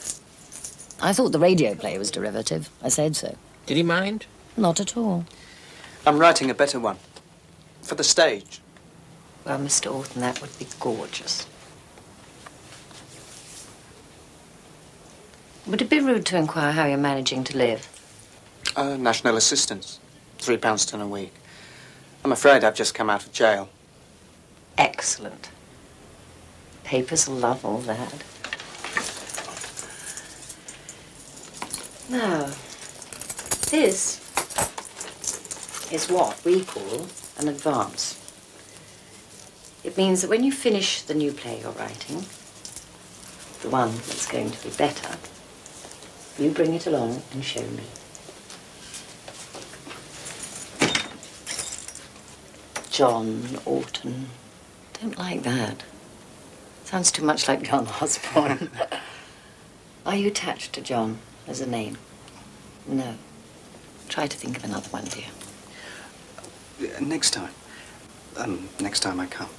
I thought the radio play was derivative. I said so. Did he mind? Not at all. I'm writing a better one. For the stage. Well, Mr. Orton, that would be gorgeous. Would it be rude to inquire how you're managing to live? National assistance. £3 a week. I'm afraid I've just come out of jail. Excellent. Papers will love all that. Now, this is what we call an advance. It means that when you finish the new play you're writing, the one that's going to be better, you bring it along and show me. John Orton. Don't like that. Sounds too much like John Osborne. Are you attached to John as a name? No. Try to think of another one, dear. Next time. Next time I come.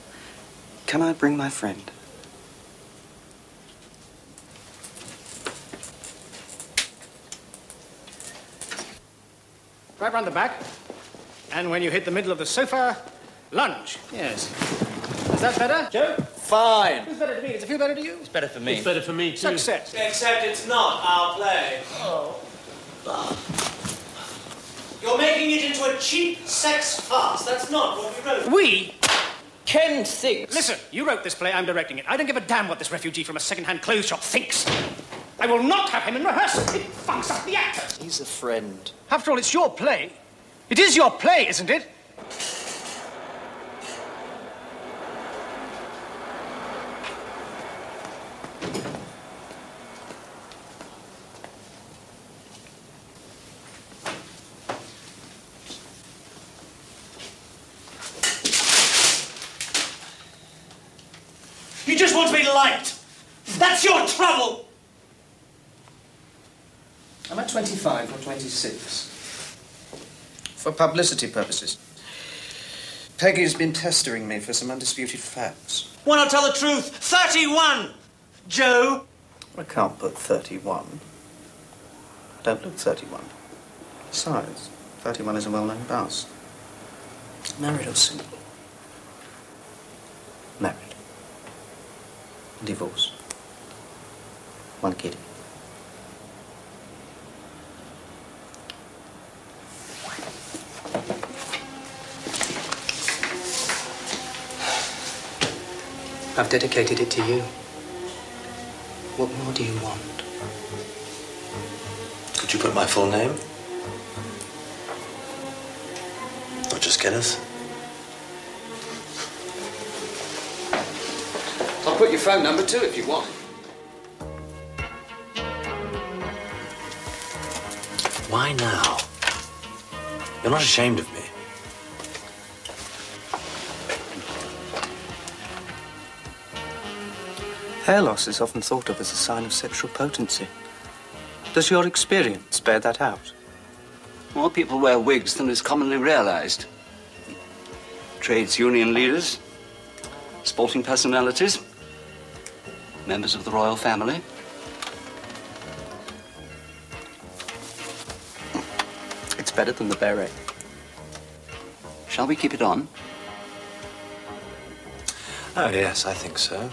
Can I bring my friend? Right round the back. And when you hit the middle of the sofa, lunge. Yes. Is that better? Joe? Fine. It's better to me. Does it feel better to you? It's better for me. It's better for me, too. Success. Except it's not our play. Oh. You're making it into a cheap sex farce. That's not what we wrote. We? Ken thinks. Listen, you wrote this play, I'm directing it. I don't give a damn what this refugee from a second-hand clothes shop thinks. I will not have him in rehearsal. It funks up the actors. He's a friend. After all, it's your play. It is your play, isn't it? You just want to be liked. That's your trouble. Am I 25 or 26? For publicity purposes. Peggy's been pestering me for some undisputed facts. Why not tell the truth? 31, Joe. I can't put 31. I don't look 31. Besides, 31 is a well-known bust. Married or single? Married. Divorced. One kid. I've dedicated it to you. What more do you want? Could you put my full name? Not just Kenneth? I'll put your phone number too if you want. Why now? You're not ashamed of me. Hair loss is often thought of as a sign of sexual potency. Does your experience bear that out? More people wear wigs than is commonly realized. Trades union leaders, sporting personalities, members of the royal family. It's better than the beret. Shall we keep it on? Oh, yes, I think so.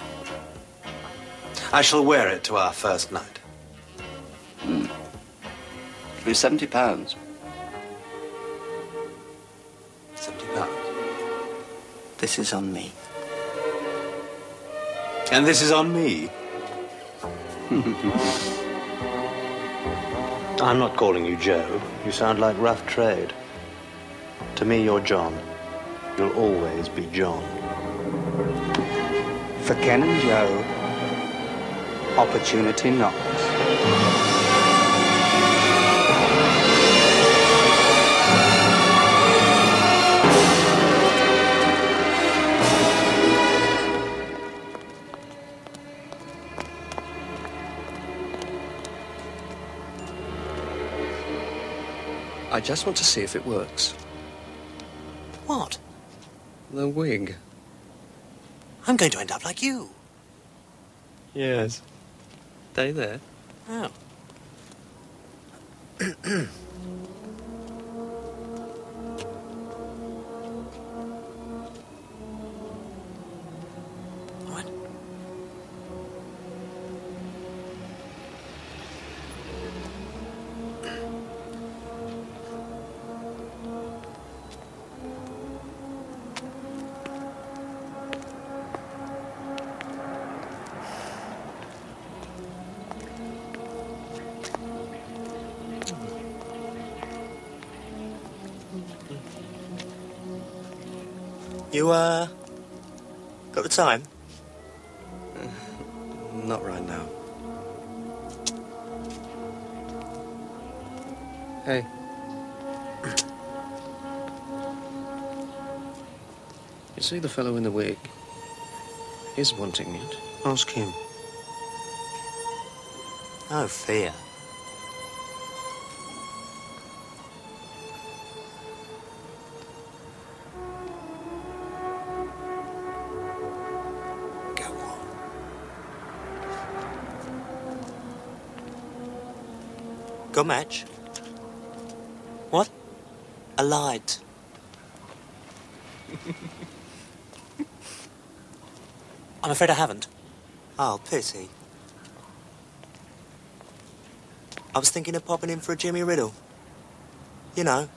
I shall wear it to our first night. It'll be £70. £70. This is on me. And this is on me. I'm not calling you Joe. You sound like rough trade. To me, you're John. You'll always be John. For Ken and Joe, opportunity knocks. I just want to see if it works. What? The wig. I'm going to end up like you. Yes. Stay there. Oh. What? You, got the time? Not right now. Hey. You see the fellow in the wig? He's wanting it. Ask him. No fear. Got a match? What? A light. I'm afraid I haven't. Oh, pity. I was thinking of popping in for a Jimmy Riddle. You know.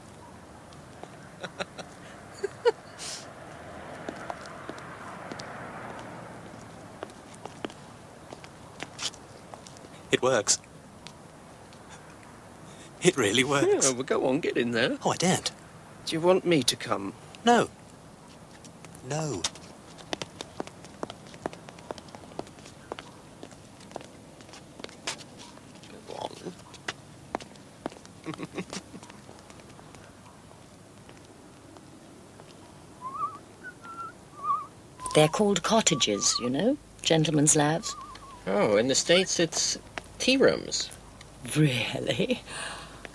It works. It really works. Yeah, well, go on, get in there. Oh, I daren't. Do you want me to come? No. No. Go on. They're called cottages, you know. gentlemen's labs. Oh, in the States it's tea rooms. Really?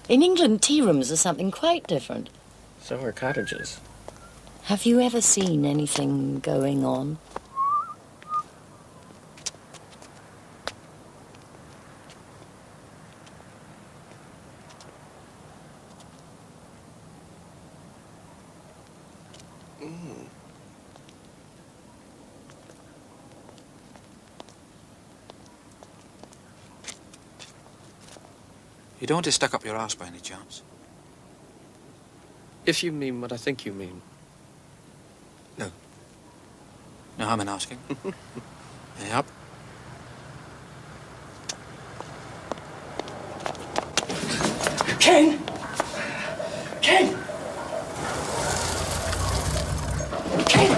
In England, tea rooms are something quite different. So are cottages. Have you ever seen anything going on? You don't want to stuck up your arse by any chance? If you mean what I think you mean. No. No harm in asking. Yep. Ken! Ken! Ken!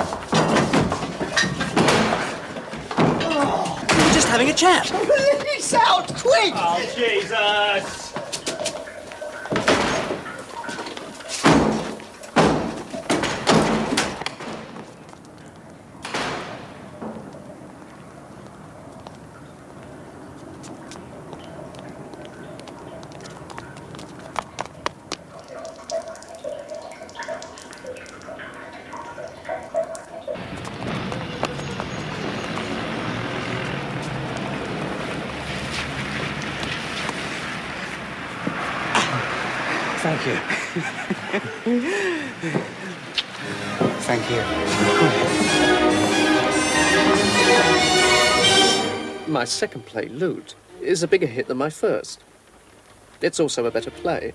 We're just having a chat. Release out, quick! Oh, Jesus! Thank you. Thank you. My second play, Loot, is a bigger hit than my first. It's also a better play,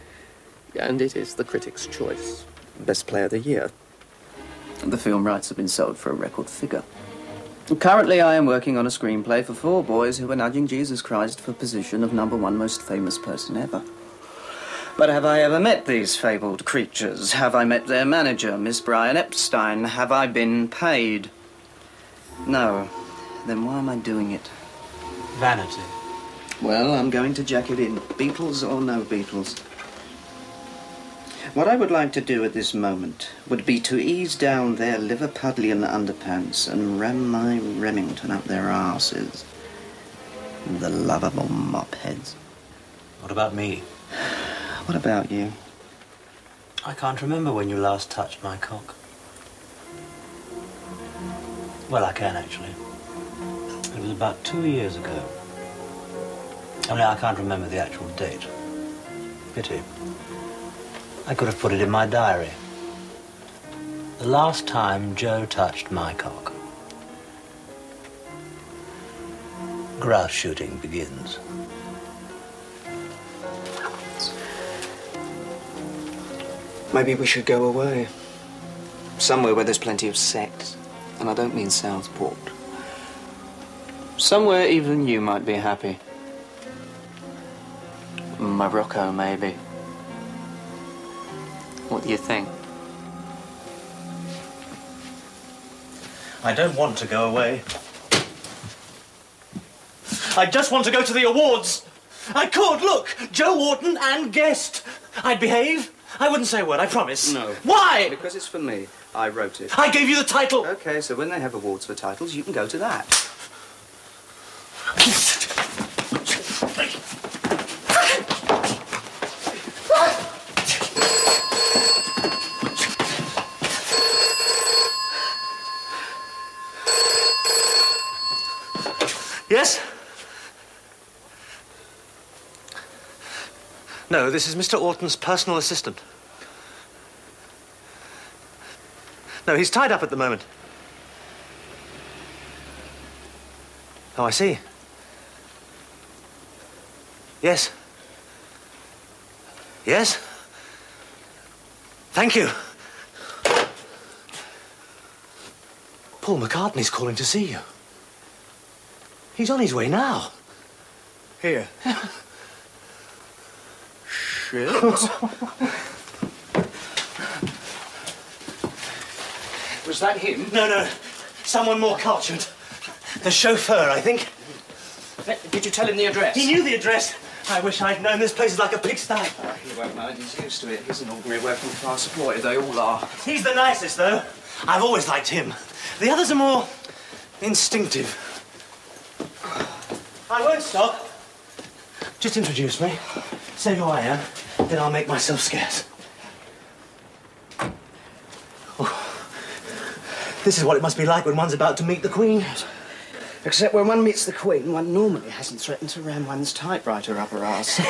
and it is the critics' choice. Best play of the year. The film rights have been sold for a record figure. Currently, I am working on a screenplay for 4 boys who are nudging Jesus Christ for position of #1 most famous person ever. But have I ever met these fabled creatures? Have I met their manager, Miss Brian Epstein? Have I been paid? No. Then why am I doing it? Vanity. Well, I'm going to jack it in. Beatles or no Beatles. What I would like to do at this moment would be to ease down their Liverpudlian underpants and ram my Remington up their arses. The lovable mopheads. What about me? What about you? I can't remember when you last touched my cock. Well, I can, actually. It was about 2 years ago. Only I can't remember the actual date. Pity. I could have put it in my diary. The last time Joe touched my cock. Grouse shooting begins. Maybe we should go away. Somewhere where there's plenty of sex. And I don't mean Southport. Somewhere even you might be happy. Morocco, maybe. What do you think? I don't want to go away. I just want to go to the awards. I could, look, Joe Wharton and guest. I'd behave. I wouldn't say a word, I promise. No. Why? Because it's for me. I wrote it. I gave you the title. Okay, so when they have awards for titles, you can go to that. Yes? No, this is Mr. Orton's personal assistant. No, he's tied up at the moment. Oh, I see. Yes. Yes? Thank you. Paul McCartney's calling to see you. He's on his way now. Here. Shit. Was that him? No, no. Someone more cultured. The chauffeur, I think. Did you tell him the address? He knew the address. I wish I'd known this place is like a pigsty. He won't mind. He's used to it. He's an ordinary working class employee. They all are. He's the nicest, though. I've always liked him. The others are more instinctive. I won't stop. Just introduce me. Say who I am, then I'll make myself scarce. Oh. This is what it must be like when one's about to meet the Queen. Except when one meets the Queen, one normally hasn't threatened to ram one's typewriter up her arse.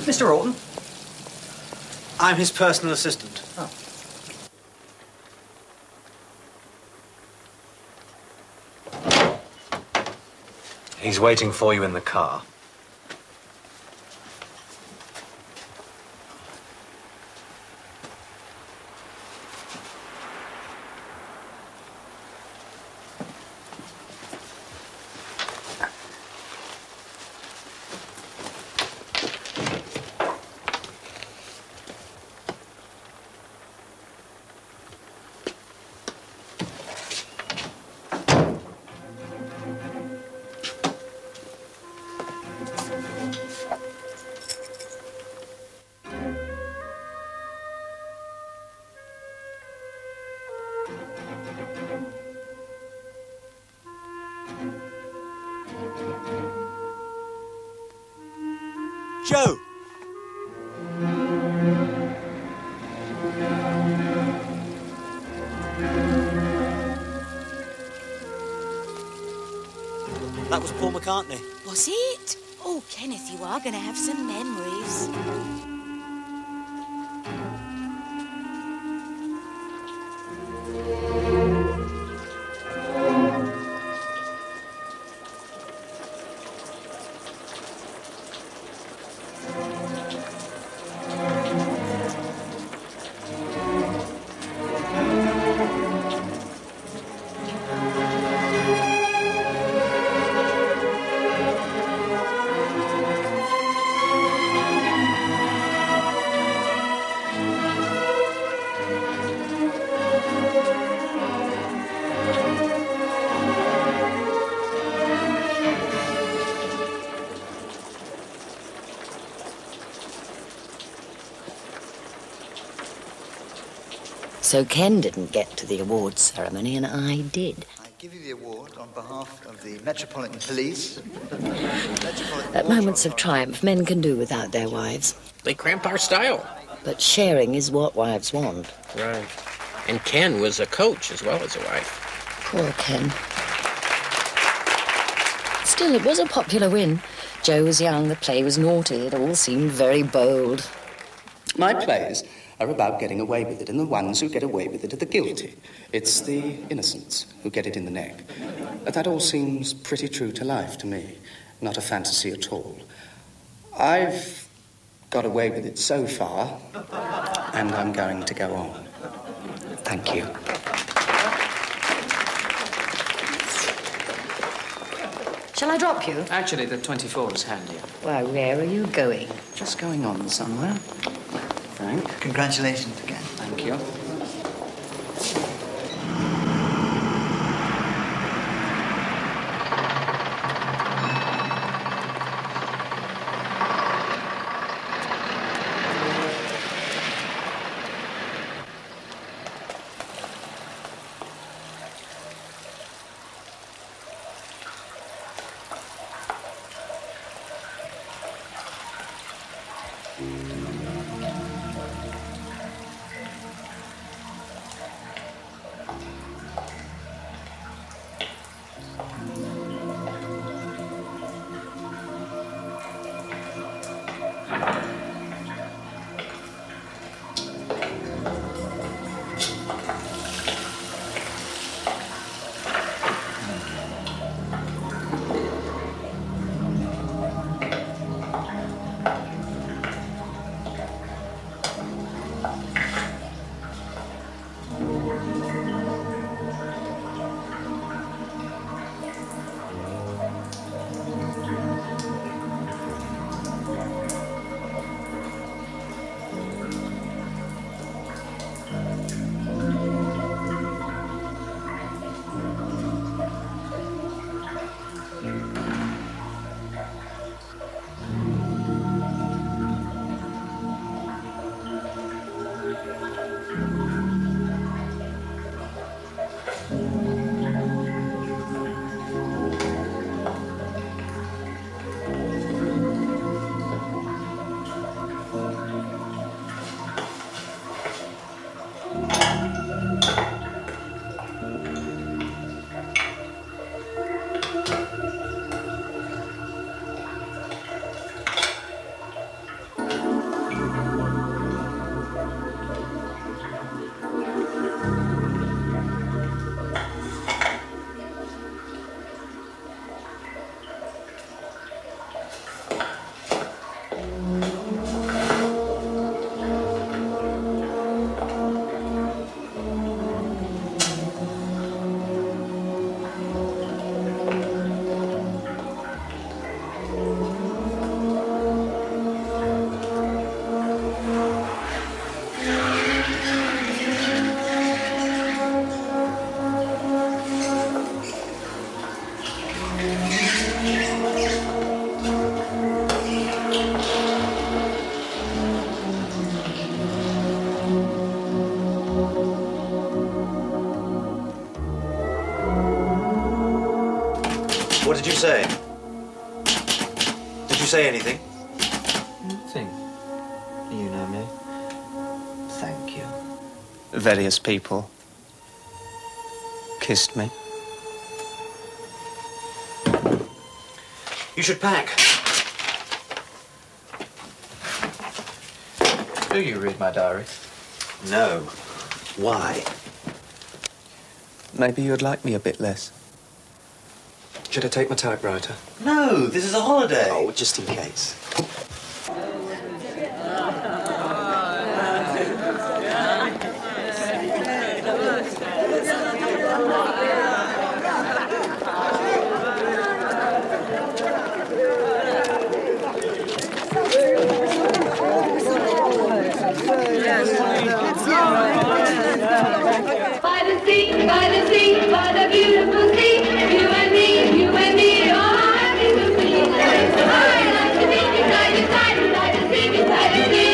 Mr. Orton? I'm his personal assistant. Oh. He's waiting for you in the car. Joe! That was Paul McCartney. Was it? Oh, Kenneth, you are going to have some memories. So Ken didn't get to the awards ceremony, and I did. I give you the award on behalf of the Metropolitan Police. At moments of triumph, men can do without their wives. They cramp our style. But sharing is what wives want. Right. And Ken was a coach as well as a wife. Poor Ken. Still, it was a popular win. Joe was young, the play was naughty, it all seemed very bold. My plays are about getting away with it, and the ones who get away with it are the guilty. It's the innocents who get it in the neck. That all seems pretty true to life to me, not a fantasy at all. I've got away with it so far, and I'm going to go on. Thank you. Shall I drop you? Actually, the 24 is handier. Why, where are you going? Just going on somewhere. Frank. Congratulations again. Thank you. What did you say? Did you say anything? Nothing. You know me. Thank you. Various people kissed me. You should pack. Do you read my diary? No. Why? Maybe you'd like me a bit less. Should I take my typewriter? No, this is a holiday. Oh, just in case. By the sea, by the beautiful sea, you and me, all happy to be. I like to be beside you, beside the sea, beside the sea.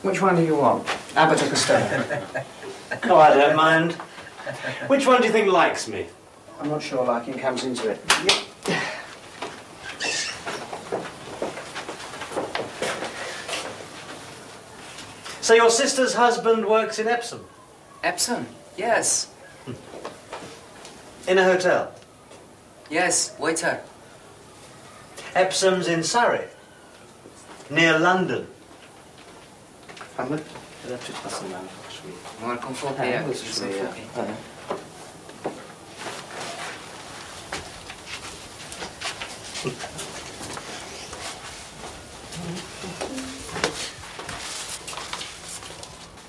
Which one do you want? Abbott or Costello? Oh, I don't mind. Which one do you think likes me? I'm not sure liking comes into it. So your sister's husband works in Epsom? Epsom? Yes. In a hotel? Yes, waiter. Epsom's in Surrey, near London. More conforme.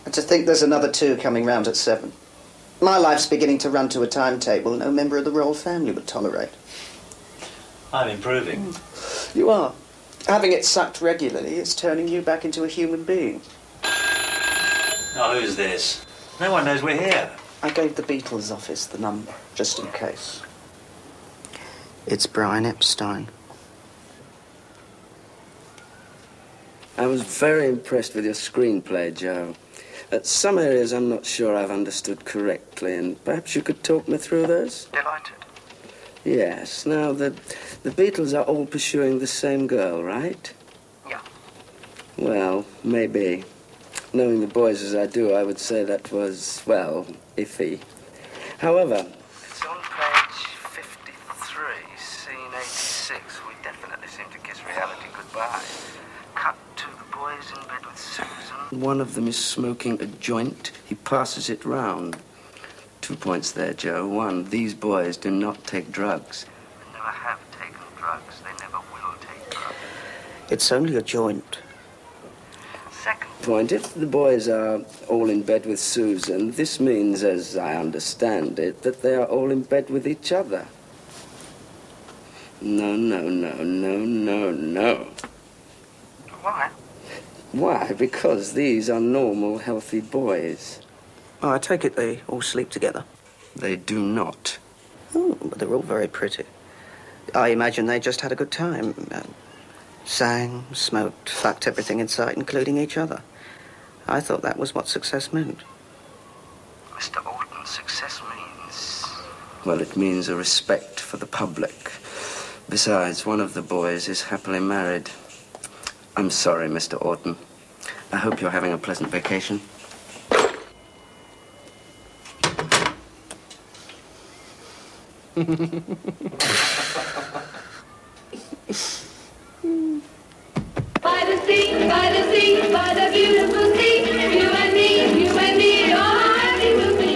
To think there's another 2 coming round at 7. My life's beginning to run to a timetable no member of the royal family would tolerate. I'm improving. You are. Having it sucked regularly is turning you back into a human being. Oh, who's this? No one knows we're here. I gave the Beatles office the number, just in case. It's Brian Epstein. I was very impressed with your screenplay, Joe. Some areas I'm not sure I've understood correctly, and perhaps you could talk me through those? Delighted. Yes. Now, the Beatles are all pursuing the same girl, right? Yeah. Well, maybe. Knowing the boys as I do, I would say that was, well, iffy. However... It's on page 53, scene 86. We definitely seem to kiss reality goodbye. Cut to the boys in bed with Susan. one of them is smoking a joint. He passes it round. 2 points there, Joe. 1, these boys do not take drugs. They never have taken drugs. They never will take drugs. It's only a joint. Second point, if the boys are all in bed with Susan, this means, as I understand it, that they are all in bed with each other. No, no, no, no, no, no. Why? Why? Because these are normal, healthy boys. Oh, I take it they all sleep together. They do not. Oh, but they're all very pretty. I imagine they just had a good time. Sang, smoked, fucked everything in sight, including each other. I thought that was what success meant. Mr. Alton, success means... Well, it means a respect for the public. Besides, one of the boys is happily married. I'm sorry, Mr. Orton. I hope you're having a pleasant vacation. By the sea, by the sea, by the beautiful sea, you and me, all happy to be.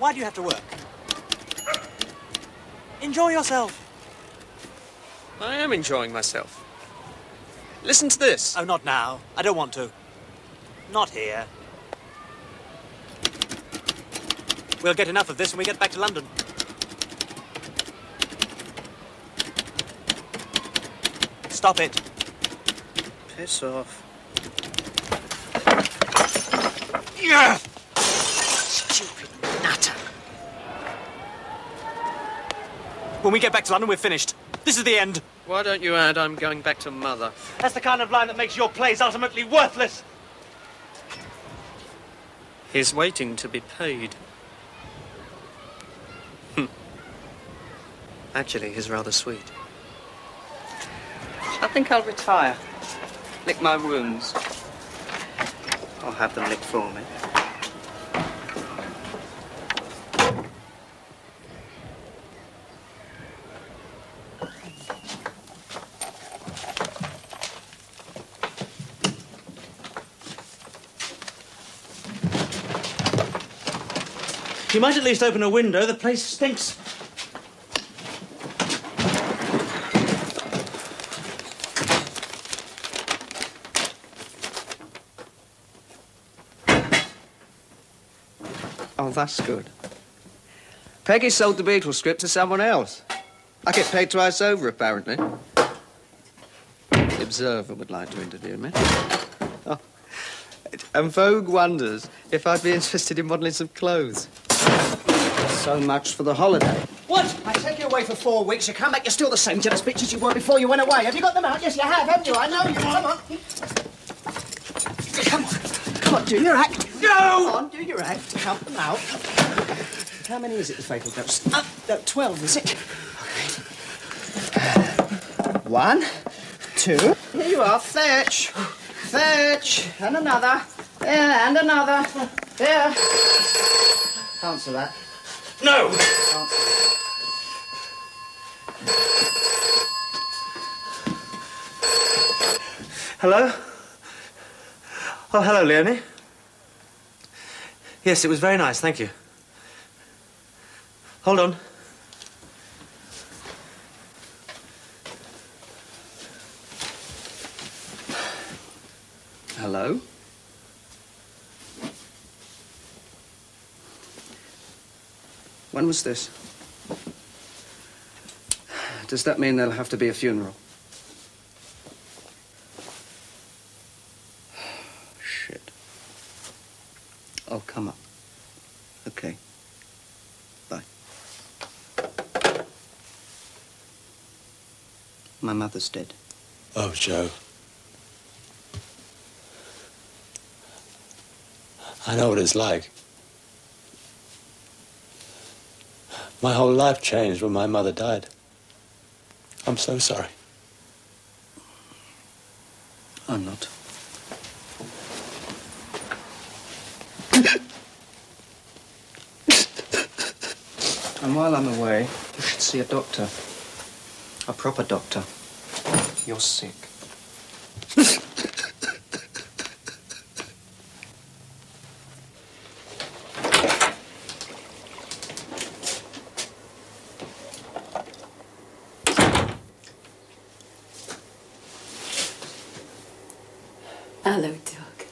Why do you have to work? Enjoy yourself. I am enjoying myself. Listen to this. Oh, not now. I don't want to. Not here. We'll get enough of this when we get back to London. Stop it. Piss off. Yeah! Stupid nutter. When we get back to London, we're finished. This is the end. Why don't you add I'm going back to Mother? That's the kind of line that makes your plays ultimately worthless. He's waiting to be paid. Actually, he's rather sweet. I think I'll retire. Lick my wounds. I'll have them licked for me. You might at least open a window. The place stinks. Oh, that's good. Peggy sold the Beatles script to someone else. I get paid twice over, apparently. The Observer would like to interview me. Oh. And Vogue wonders if I'd be interested in modelling some clothes. So much for the holiday. What? I take you away for 4 weeks. You come back, you're still the same jealous bitch as you were before you went away. Have you got them out? Yes, you have, haven't you? I know you. Come on. Come on. Come on, do your act. No! Come on, do your act. Count them out. How many is it, the fatal dose? 12, is it? Okay. 1, 2. Here you are. Fetch. Fetch. And another. There, and another. There. Answer that. No! Answer it. Hello? Oh, hello, Leonie. Yes, it was very nice, thank you. Hold on. Hello? When was this? Does that mean there'll have to be a funeral? Shit. I'll come up. Okay. Bye. My mother's dead. Oh, Joe. I know what it's like. My whole life changed when my mother died. I'm so sorry. I'm not. And while I'm away, you should see a doctor. A proper doctor. You're sick. Hello, Doug.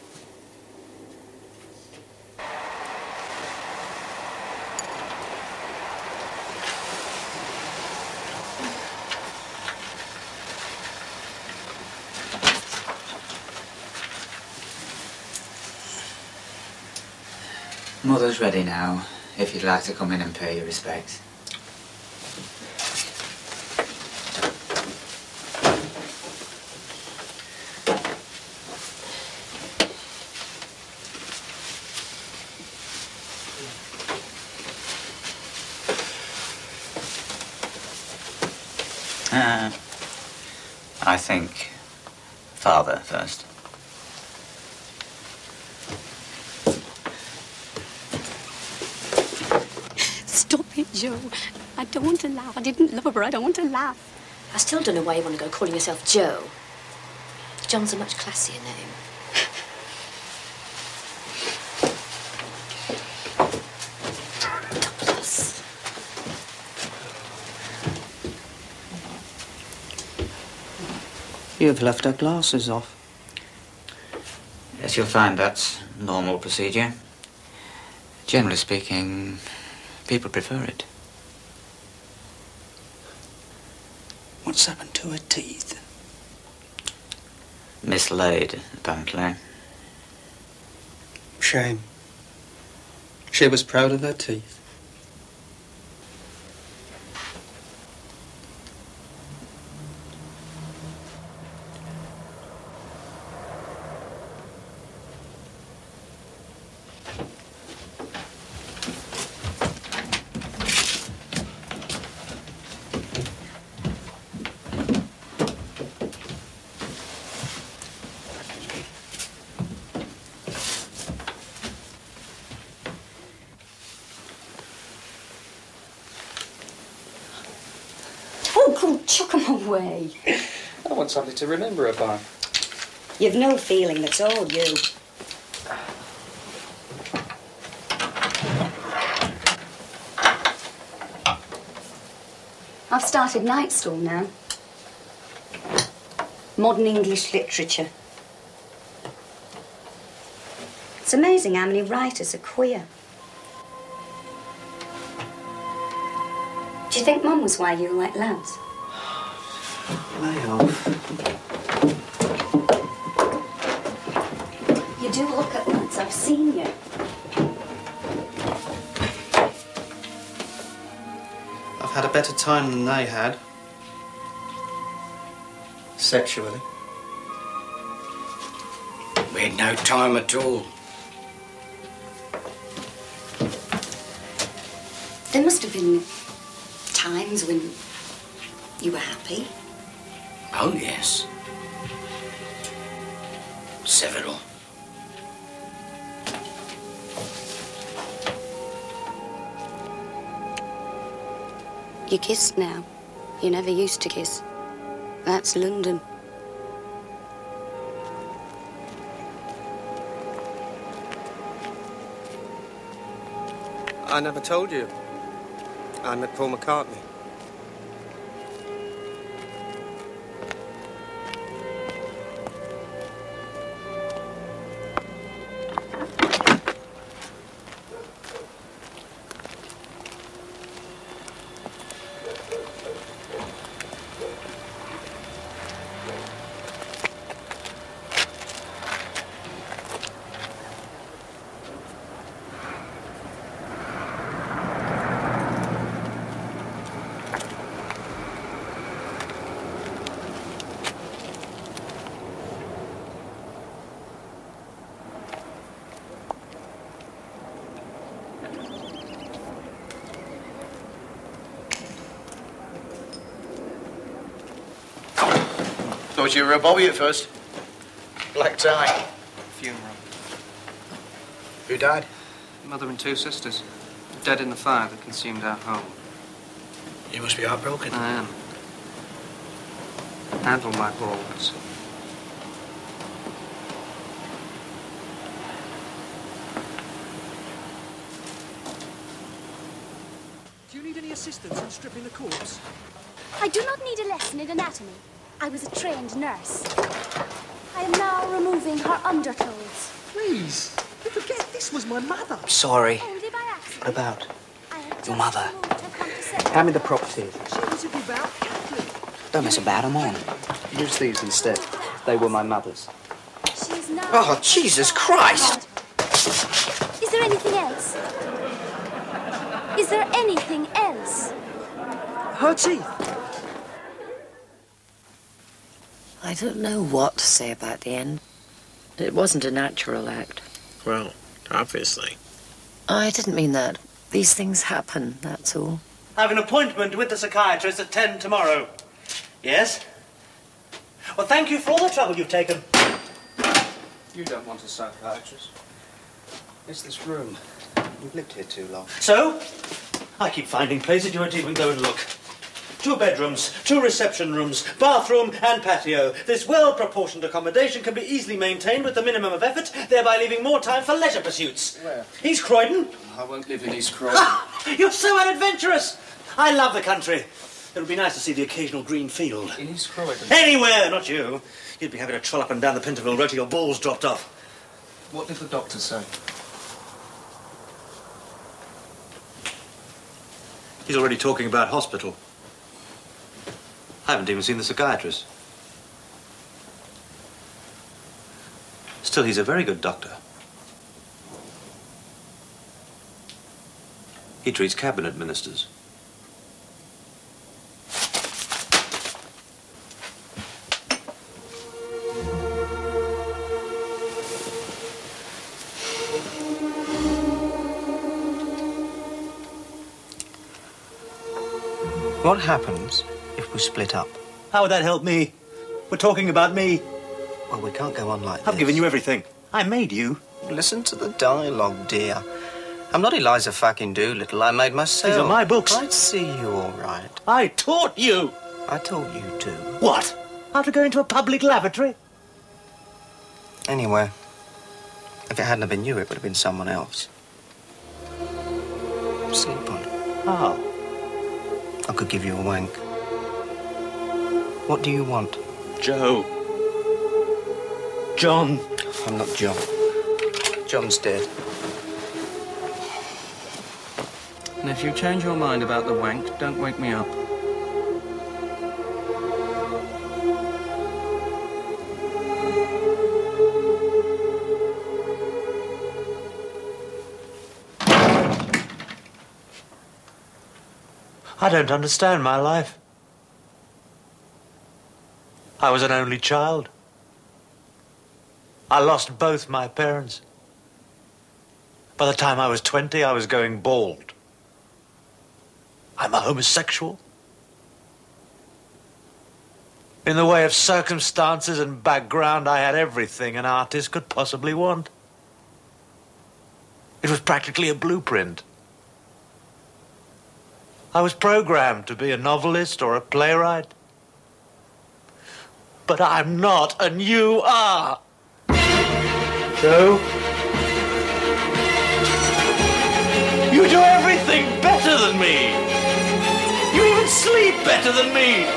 Mother's ready now, if you'd like to come in and pay your respects. I think father first. Stop it, Joe. I don't want to laugh. I didn't love her. I don't want to laugh. I still don't know why you want to go calling yourself Joe. John's a much classier name. You've left her glasses off. Yes, you'll find that's normal procedure. Generally speaking, people prefer it. What's happened to her teeth? Mislaid, apparently. Shame. She was proud of her teeth. Oh, God, chuck 'em away. I want something to remember her by. You've no feeling, that's all you. I've started night school now. Modern English literature. It's amazing how many writers are queer. Do you think Mum was why you like lads? Lay off. You do look at lads, I've seen you. I've had a better time than they had. Sexually. We had no time at all. There must have been times when you were happy. Oh, yes. Several. You kiss now. You never used to kiss. That's London. I never told you. I met Paul McCartney. Thought you were a Bobby at first. Black tie. Funeral. Who died? Mother and two sisters. Dead in the fire that consumed our home. You must be heartbroken. I am. And all my balls. Do you need any assistance in stripping the corpse? I do not need a lesson in anatomy. I was a trained nurse. I am now removing her underclothes. Please, you forget this was my mother. Sorry. Only by accident. What about I have your just mother? removed her contraceptive. Hand me the property. She was a devout Catholic. Don't mess about them on. Use these instead. They were my mother's. She is now... Oh, Jesus Christ! Is there anything else? Is there anything else? Her teeth. I don't know what to say about the end. It wasn't a natural act. Well, obviously. I didn't mean that. These things happen, that's all. I have an appointment with the psychiatrist at 10 tomorrow. Yes? Well, thank you for all the trouble you've taken. You don't want a psychiatrist. It's this room. We've lived here too long. So, I keep finding places you won't even go and look. 2 bedrooms, 2 reception rooms, bathroom and patio. This well-proportioned accommodation can be easily maintained with the minimum of effort, thereby leaving more time for leisure pursuits. Where? East Croydon. I won't live in East Croydon. Ah, you're so unadventurous. I love the country. It would be nice to see the occasional green field. In East Croydon. Anywhere, not you. You'd be having to troll up and down the Pinterville Road till your balls dropped off. What did the doctor say? He's already talking about hospital. I haven't even seen the psychiatrist. Still, he's a very good doctor. He treats cabinet ministers. What happens if we split up? How would that help me? We're talking about me. Well, we can't go on like I've given you everything. I made you. Listen to the dialogue, dear. I'm not Eliza fucking Doolittle. I made myself. These are my books. I'd see you all right. I taught you. I taught you too. What? How to go into a public lavatory? Anyway, if it hadn't have been you, it would have been someone else. Sleep on it. How? I could give you a wank. What do you want? Joe. John. I'm not John. John's dead. And if you change your mind about the wank, don't wake me up. I don't understand my life. I was an only child. I lost both my parents. By the time I was 20, I was going bald. I'm a homosexual. In the way of circumstances and background, I had everything an artist could possibly want. It was practically a blueprint. I was programmed to be a novelist or a playwright. But I'm not, and you are. Joe? You do everything better than me. You even sleep better than me.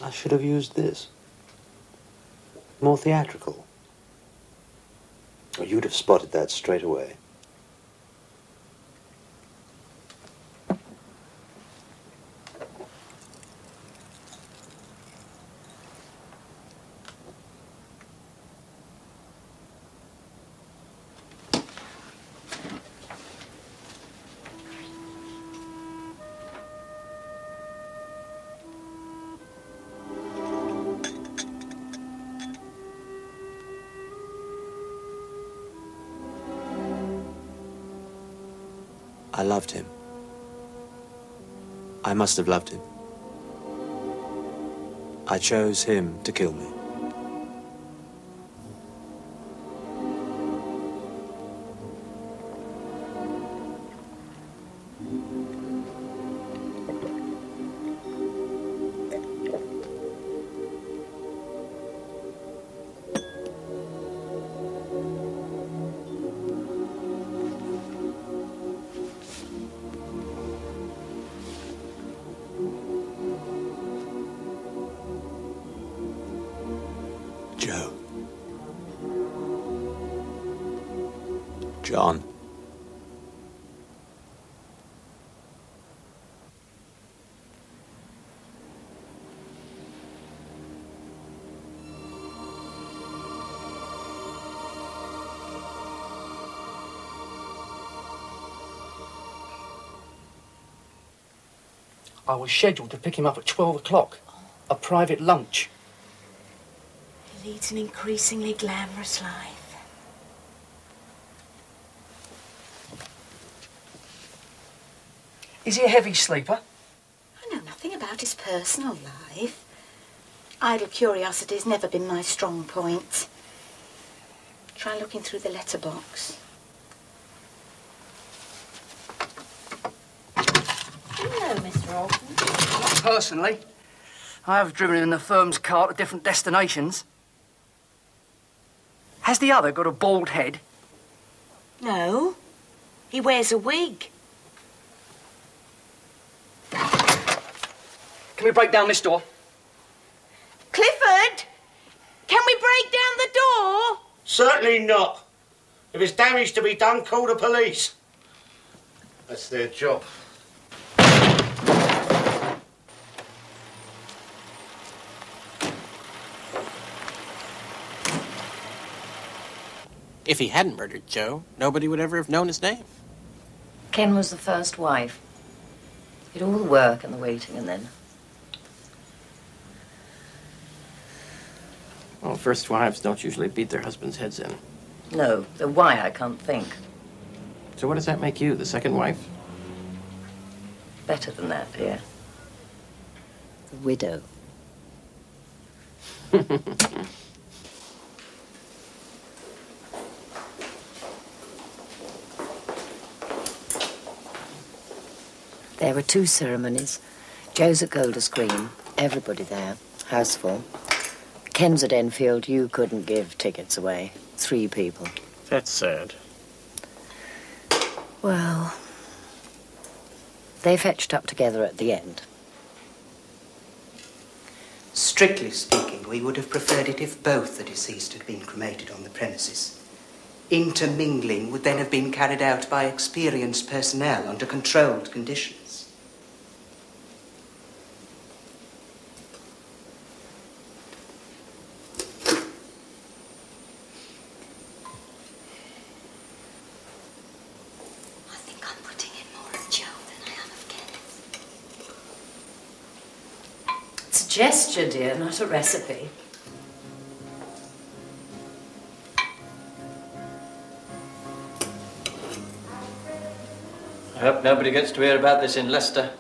I should have used this. More theatrical. Or you'd have spotted that straight away. I loved him. I must have loved him. I chose him to kill me. Joe. John. I was scheduled to pick him up at 12 o'clock. A private lunch. He leads an increasingly glamorous life. Is he a heavy sleeper? I know nothing about his personal life. Idle curiosity's never been my strong point. Try looking through the letterbox. Hello, Mr. Alton. Not personally. I have driven in the firm's car to different destinations. Has the other got a bald head? No. He wears a wig. Can we break down this door? Clifford! Can we break down the door? Certainly not. If it's damage to be done, call the police. That's their job. If he hadn't murdered Joe, nobody would ever have known his name. Ken was the first wife. He did all the work and the waiting, and then... Well, first wives don't usually beat their husbands' heads in. No, the why I can't think. So what does that make you, the second wife? Better than that, dear. The widow. There were 2 ceremonies. Joe's at Golders Green, everybody there, house full. Ken's at Enfield, you couldn't give tickets away. 3 people. That's sad. Well, they fetched up together at the end. Strictly speaking, we would have preferred it if both the deceased had been cremated on the premises. Intermingling would then have been carried out by experienced personnel under controlled conditions. It's a gesture, dear, not a recipe. I hope nobody gets to hear about this in Leicester.